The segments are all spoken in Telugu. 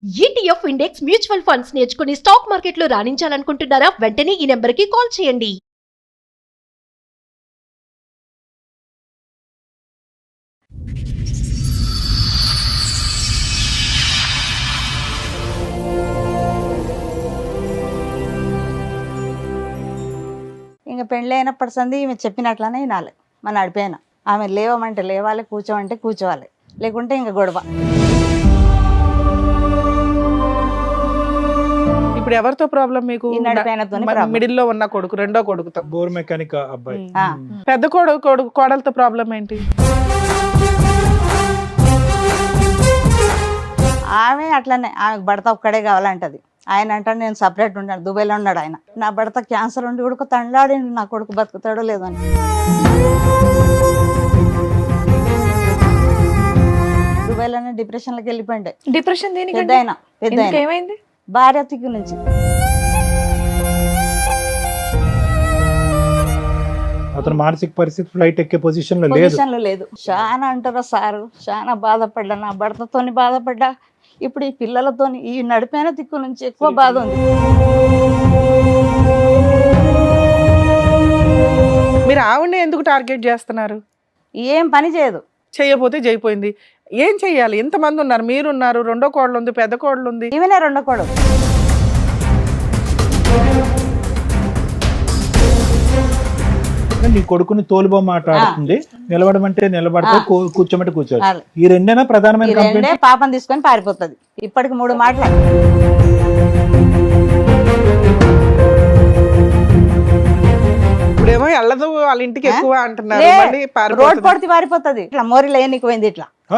ఈటీఎఫ్ ఇండెక్స్ మ్యూచువల్ ఫండ్స్ నేర్చుకుని స్టాక్ మార్కెట్లో రాణించాలనుకుంటున్నారా? వెంటనే ఈ నెంబర్కి కాల్ చేయండి. ఇంక పెళ్ళి అయినప్పటి సంది ఈమె చెప్పినట్లనే వినాలి. మన నడిపోయిన ఆమె లేవమంటే లేవాలి, కూర్చోమంటే కూర్చోవాలి, లేకుంటే ఇంక గొడవ. ఇప్పుడు ఎవరితో ప్రాబ్లం మీకు? ఈ నడిపోయినతోనే problem. మిడిల్ లో ఉన్న కొడుకు, రెండో కొడుకుతో. బోర్ మెకానిక్ అబ్బాయి. ఆ. పెద్ద కోడలతో ప్రాబ్లం ఏంటి? ఆమె అట్లనే, ఆమెకు భర్త ఒక్కడే కావాలంటది. ఆయన అంటే నేను సపరేట్ ఉన్నాడు, దుబాయ్లో ఉన్నాడు ఆయన. నా భర్త క్యాన్సర్ ఉండి కూడా తండ్లాడిండు, నా కొడుకు బతుకుతాడో లేదో అని. దుబాయ్లోనే డిప్రెషన్లోకి వెళ్ళిపోయిండే. డిప్రెషన్ దేనికి? పెద్ద ఆయన ఏమైంది? భార్య తిక్కు నుంచి. అతను మానసిక పరిస్థితి ఫ్లైట్ ఎక్కే పొజిషన్ లో లేదు. పొజిషన్లో లేదు. చాలా అంటారా సారు, చాలా బాధపడ్డా, నా భర్తతోని బాధపడ్డా, ఇప్పుడు ఈ పిల్లలతోని, ఈ నడిపోయిన దిక్కు నుంచి ఎక్కువ బాధ ఉంది. మీరు ఆవిడని ఎందుకు టార్గెట్ చేస్తున్నారు? ఏం పని చేయదు. చేయకపోతే చేయిపోయింది. ఏం చెయ్యాలి? ఎంతమంది ఉన్నారు? మీరున్నారు, రెండో కోడలు ఉంది, పెద్ద కోడలు ఉంది. ఈమెనే రెండో కొడుకు. నీ కొడుకుని తోలుబొమ్మ మాట్లాడుతుంది. నిలబడమంటే నిలబడతా, కూర్చోమంటే కూర్చోవాలి. చాలు. ఈ రెండేనా ప్రధానమైన ఈ రెండే కంప్లైంట్? పాపం తీసుకొని పారిపోతుంది. ఇప్పటికి 3 మాటలు. ఇప్పుడేమో వెళ్ళదు వాళ్ళ ఇంటికి ఎక్కువ అంటున్నారు. లే, మళ్ళీ రోడ్ పారిపోతుంది. కొడితే పారిపోతుంది. ఇట్లా మోరీలో ఏనికి పోయింది ఇట్లా. ఆ,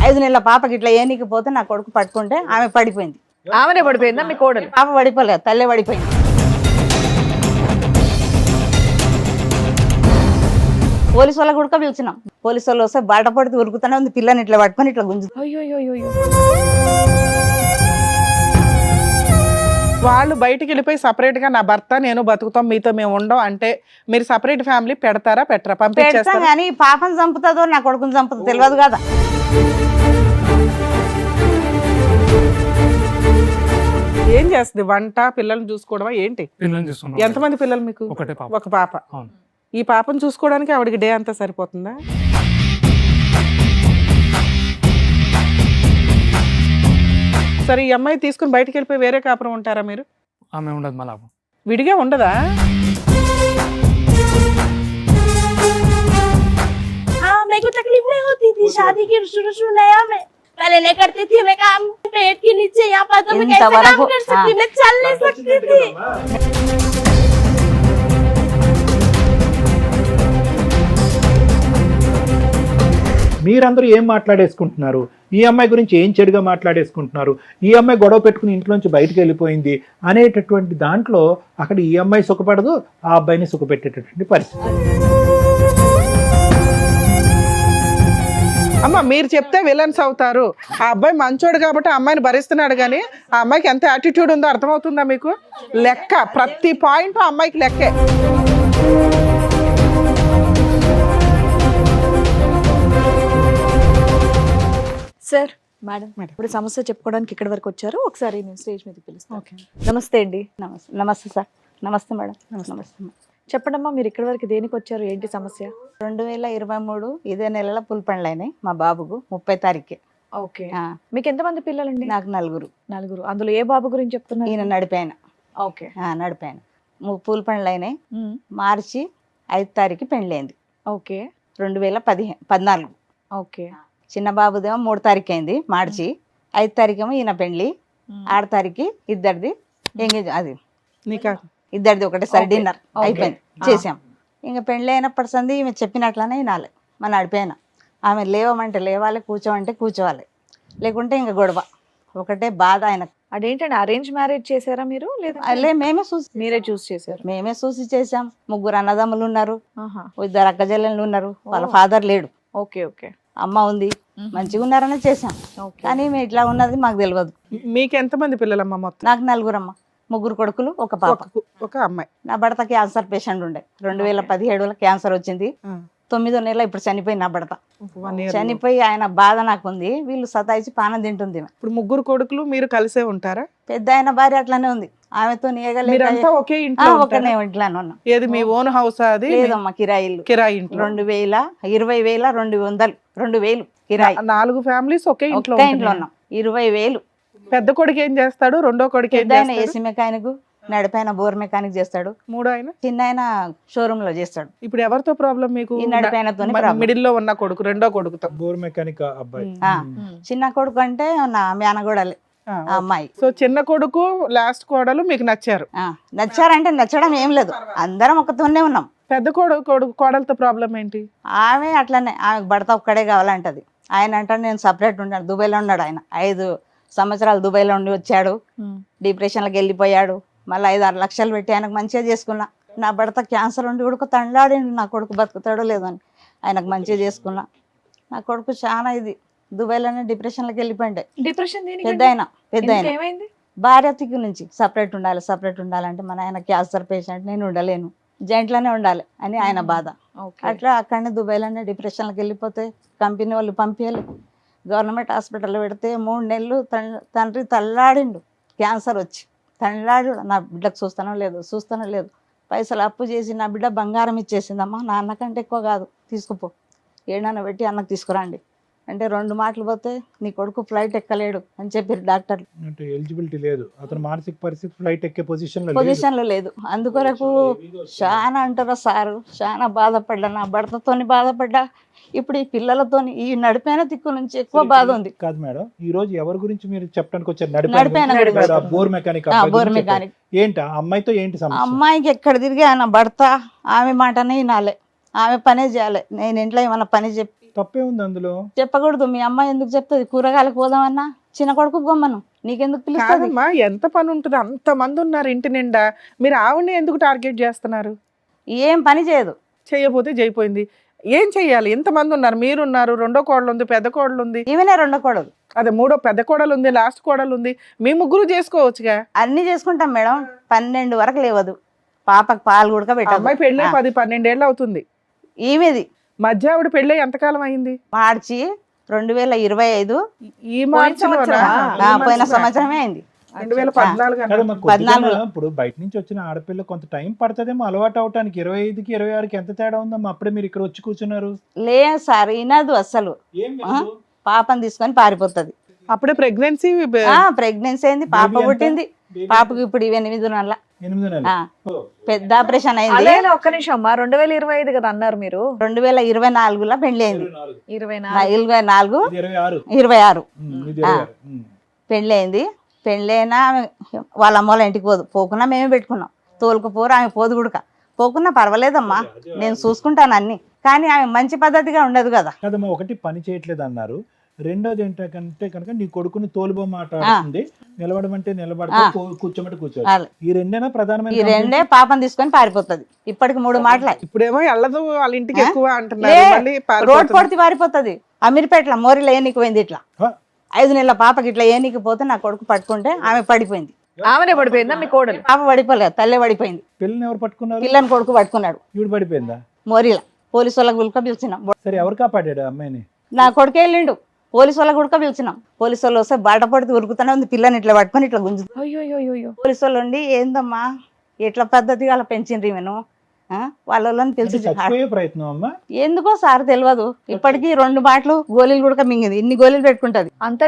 5 నెలల పాపకి ఇట్లా ఏనికి పోతే నా కొడుకు పట్టుకుంటే ఆమె పడిపోయింది. ఆమెనే పడిపోయిందా మీ కోడలు? పాప పడిపోలేదు, తల్లే పడిపోయింది. పోలీసు వాళ్ళకి కూడా పిలిచినాం. పోలీసు వాళ్ళు వస్తే బాట పడితే ఉరుకుతూనే ఉంది. పిల్లని ఇట్లా పట్టుకొని ఇట్లా గుంజు. అయ్యో. వాళ్ళు బయటికి వెళ్ళిపోయి సపరేట్ గా నా భర్త నేను బతుకుతాం, మీతో మేము ఉండం అంటే మీరు సపరేట్ ఫ్యామిలీ పెడతారా పెట్టరా? పెడతాం పంపించేస్తారా? కానీ పాపను చంపుతుందో నా కొడుకుని చంపుతుందో తెలియదు కదా. ఏం చేస్తుంది? వంట, పిల్లల్ని చూసుకోవడమా ఏంటి? పిల్లల్ని చూస్తున్నాం. ఎంతమంది పిల్లలు మీకు? ఒకటే పాప. ఒక పాప. అవును. ఈ పాపను చూసుకోవడానికి ఆవిడకి డే అంతా సరిపోతుందా? సరే, ఈ అమ్మాయి తీసుకుని బయటికి వెళ్ళిపోయి వేరే కాపురం ఉంటారా మీరు? ఆమె ఉండదు మళ్ళా. విడిగా ఉండదా? हाँ मेरे को तकलीफ नहीं होती थी शादी के शुरू नया में पहले नहीं करती थी मैं काम पेट के नीचे यहाँ पर तो मैं कैसे काम कर सकती मैं चल नहीं सकती थी। మీరందరూ ఏం మాట్లాడేసుకుంటున్నారు? ఈ అమ్మాయి గురించి ఏం చెడుగా మాట్లాడేసుకుంటున్నారు? ఈ అమ్మాయి గొడవ పెట్టుకుని ఇంట్లోంచి బయటకు వెళ్ళిపోయింది అనేటటువంటి దాంట్లో అక్కడ ఈ అమ్మాయి సుఖపడదు, ఆ అబ్బాయిని సుఖపెట్టేటటువంటి పరిస్థితి. అమ్మ, మీరు చెప్తే విలన్స్ అవుతారు. ఆ అబ్బాయి మంచోడు కాబట్టి ఆ అమ్మాయిని భరిస్తున్నాడు, కానీ ఆ అమ్మాయికి ఎంత యాటిట్యూడ్ ఉందో అర్థమవుతుందా మీకు? లెక్క, ప్రతి పాయింట్ ఆ అమ్మాయికి లెక్కే. సార్, మేడం ఇప్పుడు సమస్య చెప్పుకోవడానికి ఇక్కడ వరకు వచ్చారు. ఒకసారి నేను స్టేజ్ మీద పిలుస్తాను. నమస్తే అండి. నమస్తే. నమస్తే సార్. నమస్తే మేడం. నమస్తే. చెప్పండమ్మా, మీరు ఇక్కడ వరకు దేనికి వచ్చారు? ఏంటి సమస్య? 2023 ఇదే నెలలో పులిపండ్లు అయినాయి మా బాబుకు 30 తారీఖు. ఓకే. మీకు ఎంతమంది పిల్లలండి? నాకు నలుగురు. అందులో ఏ బాబు గురించి చెప్తున్నారు? ఈయన నడిపాయన. ఓకే. నడిపాయన. పూలపండ్లు అయినాయి. మార్చి 5 తారీఖు పెండ్లి అయింది. ఓకే. 2014. ఓకే. చిన్న బాబుదేమో 3 తారీఖు అయింది మార్చి. 5 తారీఖు ఏమో ఈయన పెండ్లి. 6 తారీఖు ఇద్దరిది ఎంగేజ్, అది నీకా ఇద్దరిది ఒకటేసారి డిన్నర్ అయిపోయింది, చేసాం. ఇంకా పెండ్లి అయినప్పటి సంది ఈమె చెప్పినట్లనే వినాలి. మన నడిపోయిన ఆమె లేవమంటే లేవాలి, కూర్చోమంటే కూర్చోవాలి, లేకుంటే ఇంకా గొడవ. ఒకటే బాధ ఆయన. అదేంటండి, అరేంజ్ మ్యారేజ్ చేశారా మీరు? లేదా మీరే చూస్ చేశారు? మేమే చూసి చేసాం. 3 అన్నదమ్ములు ఉన్నారు, ఆహా. 2 అక్కజల్లెళ్ళు ఉన్నారు. వాళ్ళ ఫాదర్ లేడు, ఓకే. ఓకే. అమ్మ ఉంది. మంచిగా ఉన్నారనే చేసాం, కానీ ఈమె ఇట్లా ఉన్నది మాకు తెలియదు. మీకు ఎంతమంది పిల్లలమ్మ మొత్తం? నాకు 4 అమ్మ, 3 కొడుకులు, 1 పాప. ఒక అమ్మాయి. నా భర్త క్యాన్సర్ పేషెంట్ ఉండే. 2017లో క్యాన్సర్ వచ్చింది. 9వ నెల ఇప్పుడు చనిపోయి నా భర్త 1 year. చనిపోయి ఆయన బాధ నాకుంది, వీళ్ళు సతాయిచి పానం తింటుంది ఈమె. ఇప్పుడు 3 కొడుకులు మీరు కలిసే ఉంటారా? పెద్ద ఆయన భార్య అట్లనే ఉంది, ఆమెతో మీరంతా ఒకే ఇంట్లో ఒకనే ఉంటారా? ఇంట్లోనే ఉన్నాం. ఏది మీ ఓన్ హౌస్? అది లేదమ్మా, కిరాయి ఇల్లు. కిరాయి ఇంట్లో 20,000 20,200 20,000 కిరాయి. 4 ఫ్యామిలీస్ ఒకే ఇంట్లో ఒక్క ఇంట్లో ఉంటున్నాయి. ఉన్నాం. 20,000. పెద్ద కొడుకు ఏం చేస్తాడు? రెండో కొడుకు ఏం పెద్ద ఆయన చేస్తాడు? ఏసీ మెకానిక్, నడిపైన బోర్ మెకానిక్ చేస్తాడు. మూడో ఆయన చిన్న ఆయన షోరూమ్ లో చేస్తాడు. ఇప్పుడు ఎవరితో ప్రాబ్లం మీకు? ఈ నడిపైనతోనే problem. మిడిల్ లో ఉన్న కొడుకు, రెండో కొడుకుతో. బోర్ మెకానిక్ అబ్బాయి. ఆ, చిన్న కొడుకు అంటే నా మేనగోడలే ఆ, ఆ అమ్మాయి. సో చిన్న కొడుకు లాస్ట్ కోడలు మీకు నచ్చారు. ఆ, నచ్చారంటే నచ్చడం ఏం లేదు, అందరం ఒకతోనే ఉన్నాం. పెద్ద కొడుకు కోడలతో ప్రాబ్లం ఏంటి? ఆమె అట్లనే, ఆమెకు భర్త ఒక్కడే కావాలంటది. ఆయన అంటే నేను సపరేట్ ఉన్నాడు, దుబాయ్లో ఉన్నాడు ఆయన. 5 సంవత్సరాలు దుబాయ్లో ఉండి వచ్చాడు, డిప్రెషన్లోకి వెళ్ళిపోయాడు. మళ్ళీ 5-6 లక్షలు పెట్టి ఆయనకు మంచిగా చేసుకున్నా. నా భర్త క్యాన్సర్ ఉండి కూడా తండ్లాడిండు, నా కొడుకు బతుకుతాడో లేదో అని. ఆయనకు మంచిగా చేసుకున్నా. నా కొడుకు చాలా ఇది దుబాయ్లోనే డిప్రెషన్లోకి వెళ్ళిపోయిండే. డిప్రెషన్ పెద్ద ఆయన ఏమైంది? భార్య తిక్కు నుంచి సపరేట్ ఉండాలంటే మన ఆయన క్యాన్సర్ పేషెంట్, నేను ఉండలేను, జాయింట్లోనే ఉండాలి అని ఆయన బాధ. అట్లా అక్కడనే దుబాయ్లోనే డిప్రెషన్లోకి వెళ్ళిపోతే కంపెనీ వాళ్ళు పంపించాలి. గవర్నమెంట్ హాస్పిటల్లో పెడితే 3 నెలలు తండ్రి తల్లాడిండు, క్యాన్సర్ వచ్చి తల్లాడు. నా బిడ్డకు చూస్తానో లేదు. పైసలు అప్పు చేసి నా బిడ్డ బంగారం ఇచ్చేసిందమ్మా, నా అన్నకంటే ఎక్కువ కాదు, తీసుకుపో, ఏడన్నా పెట్టి అన్నకు తీసుకురండి అంటే 2 మాటలు పోతే నీ కొడుకు ఫ్లైట్ ఎక్కలేడు అని చెప్పారు డాక్టర్లు. అంటే ఎలిజిబిలిటీ లేదు, అతను మానసిక పరిస్థితి ఫ్లైట్ ఎక్కే పొజిషన్ పొజిషన్లో లేదు. అందుకొరకు చాలా అంటారా సారు, చాలా బాధపడ్డా, నా భర్తతోని బాధపడ్డా, ఇప్పుడు ఈ పిల్లలతోని, ఈ నడిపైన దిక్కు నుంచి ఎక్కువ బాధ ఉంది. కాదు మేడం, ఈ రోజు ఎవరి గురించి మీరు చెప్పడానికి వచ్చారు? నడిపైన గురించి. Bore mechanic bore mechanic. ఏంటి ఆ అమ్మాయితో ఏంటి సమస్య? అమ్మాయికి ఎక్కడ తిరిగి ఆయన భర్త ఆమె మాటనే వినాలి, ఆమె పనే చేయాలి. నేను ఇంట్లో ఏమన్నా పని తప్పే ఉంది అందులో? చెప్పకూడదు. మీ అమ్మాయి ఎందుకు చెప్తుంది? కూరగాయలకు పోదామన్నా చిన్న కొడుకు బొమ్మను నీకెందుకు పిలుస్తుంది? కాదమ్మా, ఎంత పని ఉంటుంది? అంత మంది ఉన్నారు ఇంటి నిండా, మీరు ఆవిడని ఎందుకు టార్గెట్ చేస్తున్నారు? ఏం పని చేయదు. చేయకపోతే చేయిపోయింది. ఏం చెయ్యాలి? ఎంతమంది ఉన్నారు? మీరున్నారు, రెండో కోడలు ఉంది, పెద్ద కోడలు ఉంది. ఈమెనే రెండో కోడలు. అదే మూడో పెద్ద కోడలు ఉంది, లాస్ట్ కోడలు ఉంది. మీ ముగ్గురు చేసుకోవచ్చుగా. అన్ని చేసుకుంటాం మేడం. 12 వరకు లేవదు, పాపకు పాలు కూడా పెట్టదు. అమ్మాయి పెళ్ళి 10-12 ఏళ్ళు అవుతుంది. ఈమెది మధ్య ఆవిడ పెళ్ళి ఎంతకాలం అయింది? మార్చి 2025. ఈ మార్చిలోనా? పోయిన సంవత్సరమే అయింది. 2014 కాదమ్మా, కొద్దిగా ఇప్పుడు బయట నుంచి వచ్చిన ఆడపిల్ల కొంత టైం పడుతుందేమో అలవాటు అవటానికి. 25కి 26కి ఎంత తేడా ఉందమ్మా? అప్పుడే మీరు ఇక్కడ వచ్చి కూర్చున్నారు. లేదు సార్, వినదు అస్సలు. పాపని తీసుకొని పారిపోతుంది. అప్పుడే ప్రెగ్నెన్సీ ప్రెగ్నెన్సీ అయింది, పాప పుట్టింది. పాపకు ఇప్పుడు 8 నెలల. 8 నెలలు. పెద్ద ఆపరేషన్ అయింది. అదే ఒక్క నిమిషం అమ్మా, 2025 కదా అన్నారు మీరు? 2024లో పెళ్లి అయింది. 24 26 పెళ్లి అయింది. పెళ్లి అయినా వాళ్ళ అమ్మ వాళ్ళ ఇంటికి పోకున్నా మేమే పెట్టుకున్నాం. తోలుకుపోరు, ఆమె పోదు గుడక. పోకున్నా పర్వాలేదమ్మా, నేను చూసుకుంటాను అన్ని. కానీ ఆమె మంచి పద్ధతిగా ఉండదు కదా. కదమ్మా, ఒకటి పని చేయట్లేదు అన్నారు. రెండోది ఏంటంటే కనుక నీ కొడుకుని తోలుబొమ్మ ఆట ఆడుతుంది, నిలబడమంటే నిలబడతా, కూర్చోమంటే కూర్చోవాలి. ఈ రెండేనా ప్రధానమైన? ఈ రెండే. పాపం తీసుకొని పారిపోతుంది. ఇప్పటికి 3 మాటలు. ఇప్పుడేమో వెళ్ళదు వాళ్ళ ఇంటికి ఎక్కువ అంటున్నారు. మళ్ళీ రోడ్ పొడిచి పారిపోతుంది. అమీర్పేటలో మోరిలో ఏనికి పోయింది. ఇట్లా 5 నెలల పాపకి ఇట్లా ఏనికి పోతే నా కొడుకు పట్టుకుంటే ఆమె పడిపోయింది. ఆమెనే పడిపోయిందా మీ కోడలు? పాప పడిపోలేదు, తల్లే పడిపోయింది. పిల్లని ఎవరు పట్టుకున్నారు? పిల్లని కొడుకు పట్టుకున్నాడు. ఈవిడ పడిపోయిందా? మోరిలా పోలీసు వాళ్ళకి గుల్క పిలిచినాం. సరే, ఎవరు కాపాడాడు అమ్మాయిని? నా కొడుకే వెళ్ళిండు. పోలీసు వాళ్ళకి గుడక పిలిచినాం. పోలీసు వాళ్ళు వస్తే బాట పడితే ఉరుకుతూనే ఉంది. పిల్లని ఇట్లా పట్టుకొని ఇట్లా గుంజు. అయ్యో. పోలీసు వాళ్ళు ఉండి ఏందమ్మా ఎట్లా పద్ధతిగా అలా పెంచిండ్రి నేను వాళ్ళని పిలిచి చచ్చిపోయే ప్రయత్నం అమ్మా? ఎందుకో సార్ తెలియదు. ఇప్పటికీ 2 బాటలు గోళీలు కూడా మింగింది. ఇన్ని గోళీలు పెట్టుకుంటది. అంత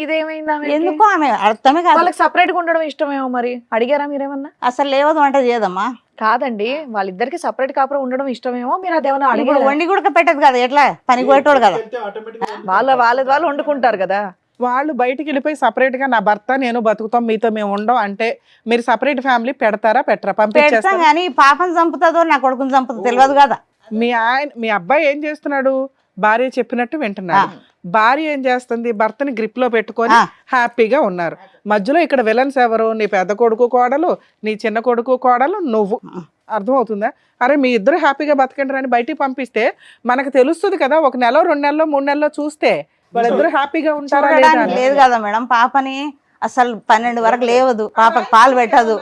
ఇదేమైందా? ఎందుకో ఆమె అర్థమే కాదు. వాళ్ళకి సపరేట్ గా ఉండడం ఇష్టమేమో. మరి అడిగారా మీరేమన్నా? అసలు లేవదు అంటే చేయదమ్మా. కాదండి, వాళ్ళిద్దరికి సపరేట్ కాపురం ఉండడం ఇష్టమేమో. మీరు అదేమన్నా ఇప్పుడు అడిగారు? వండి కూడా పెట్టదు కదా, ఎట్లా పనికి పోయేటోడు కదా. వాళ్ళు వండుకుంటారు కదా. వాళ్ళు బయటికి వెళ్ళిపోయి సపరేట్ గా నా భర్త నేను బతుకుతాం, మీతో మేము ఉండం అంటే మీరు సపరేట్ ఫ్యామిలీ పెడతారా పెట్టరా? పెడతాం పంపించేస్తారా? కానీ పాపం చంపుతుందో నా కొడుకుని చంపుతుందో తెలియదు కదా. మీ అబ్బాయి ఏం చేస్తున్నాడు? భార్య చెప్పినట్టు వింటున్నాడు. భార్య ఏం చేస్తుంది? భర్తని గ్రిప్ లో పెట్టుకొని హ్యాపీగా ఉన్నారు. మధ్యలో ఇక్కడ విలన్స్ ఎవరు? నీ పెద్ద కొడుకు కోడలు, నీ చిన్న కొడుకు కోడలు, నువ్వు. అర్థమవుతుందా? అరే మీ ఇద్దరు హ్యాపీగా బతకండి అని బయటికి పంపిస్తే మనకు తెలుస్తుంది కదా. 1 నెల 2 నెలలో 3 నెలల్లో చూస్తే వాళ్ళిద్దరు హ్యాపీగా ఉంటారా లేదా? లేదు కదా మేడం. పాపని అసలు 12 వరకు లేవదు, పాపకు పాలు పెట్టదు.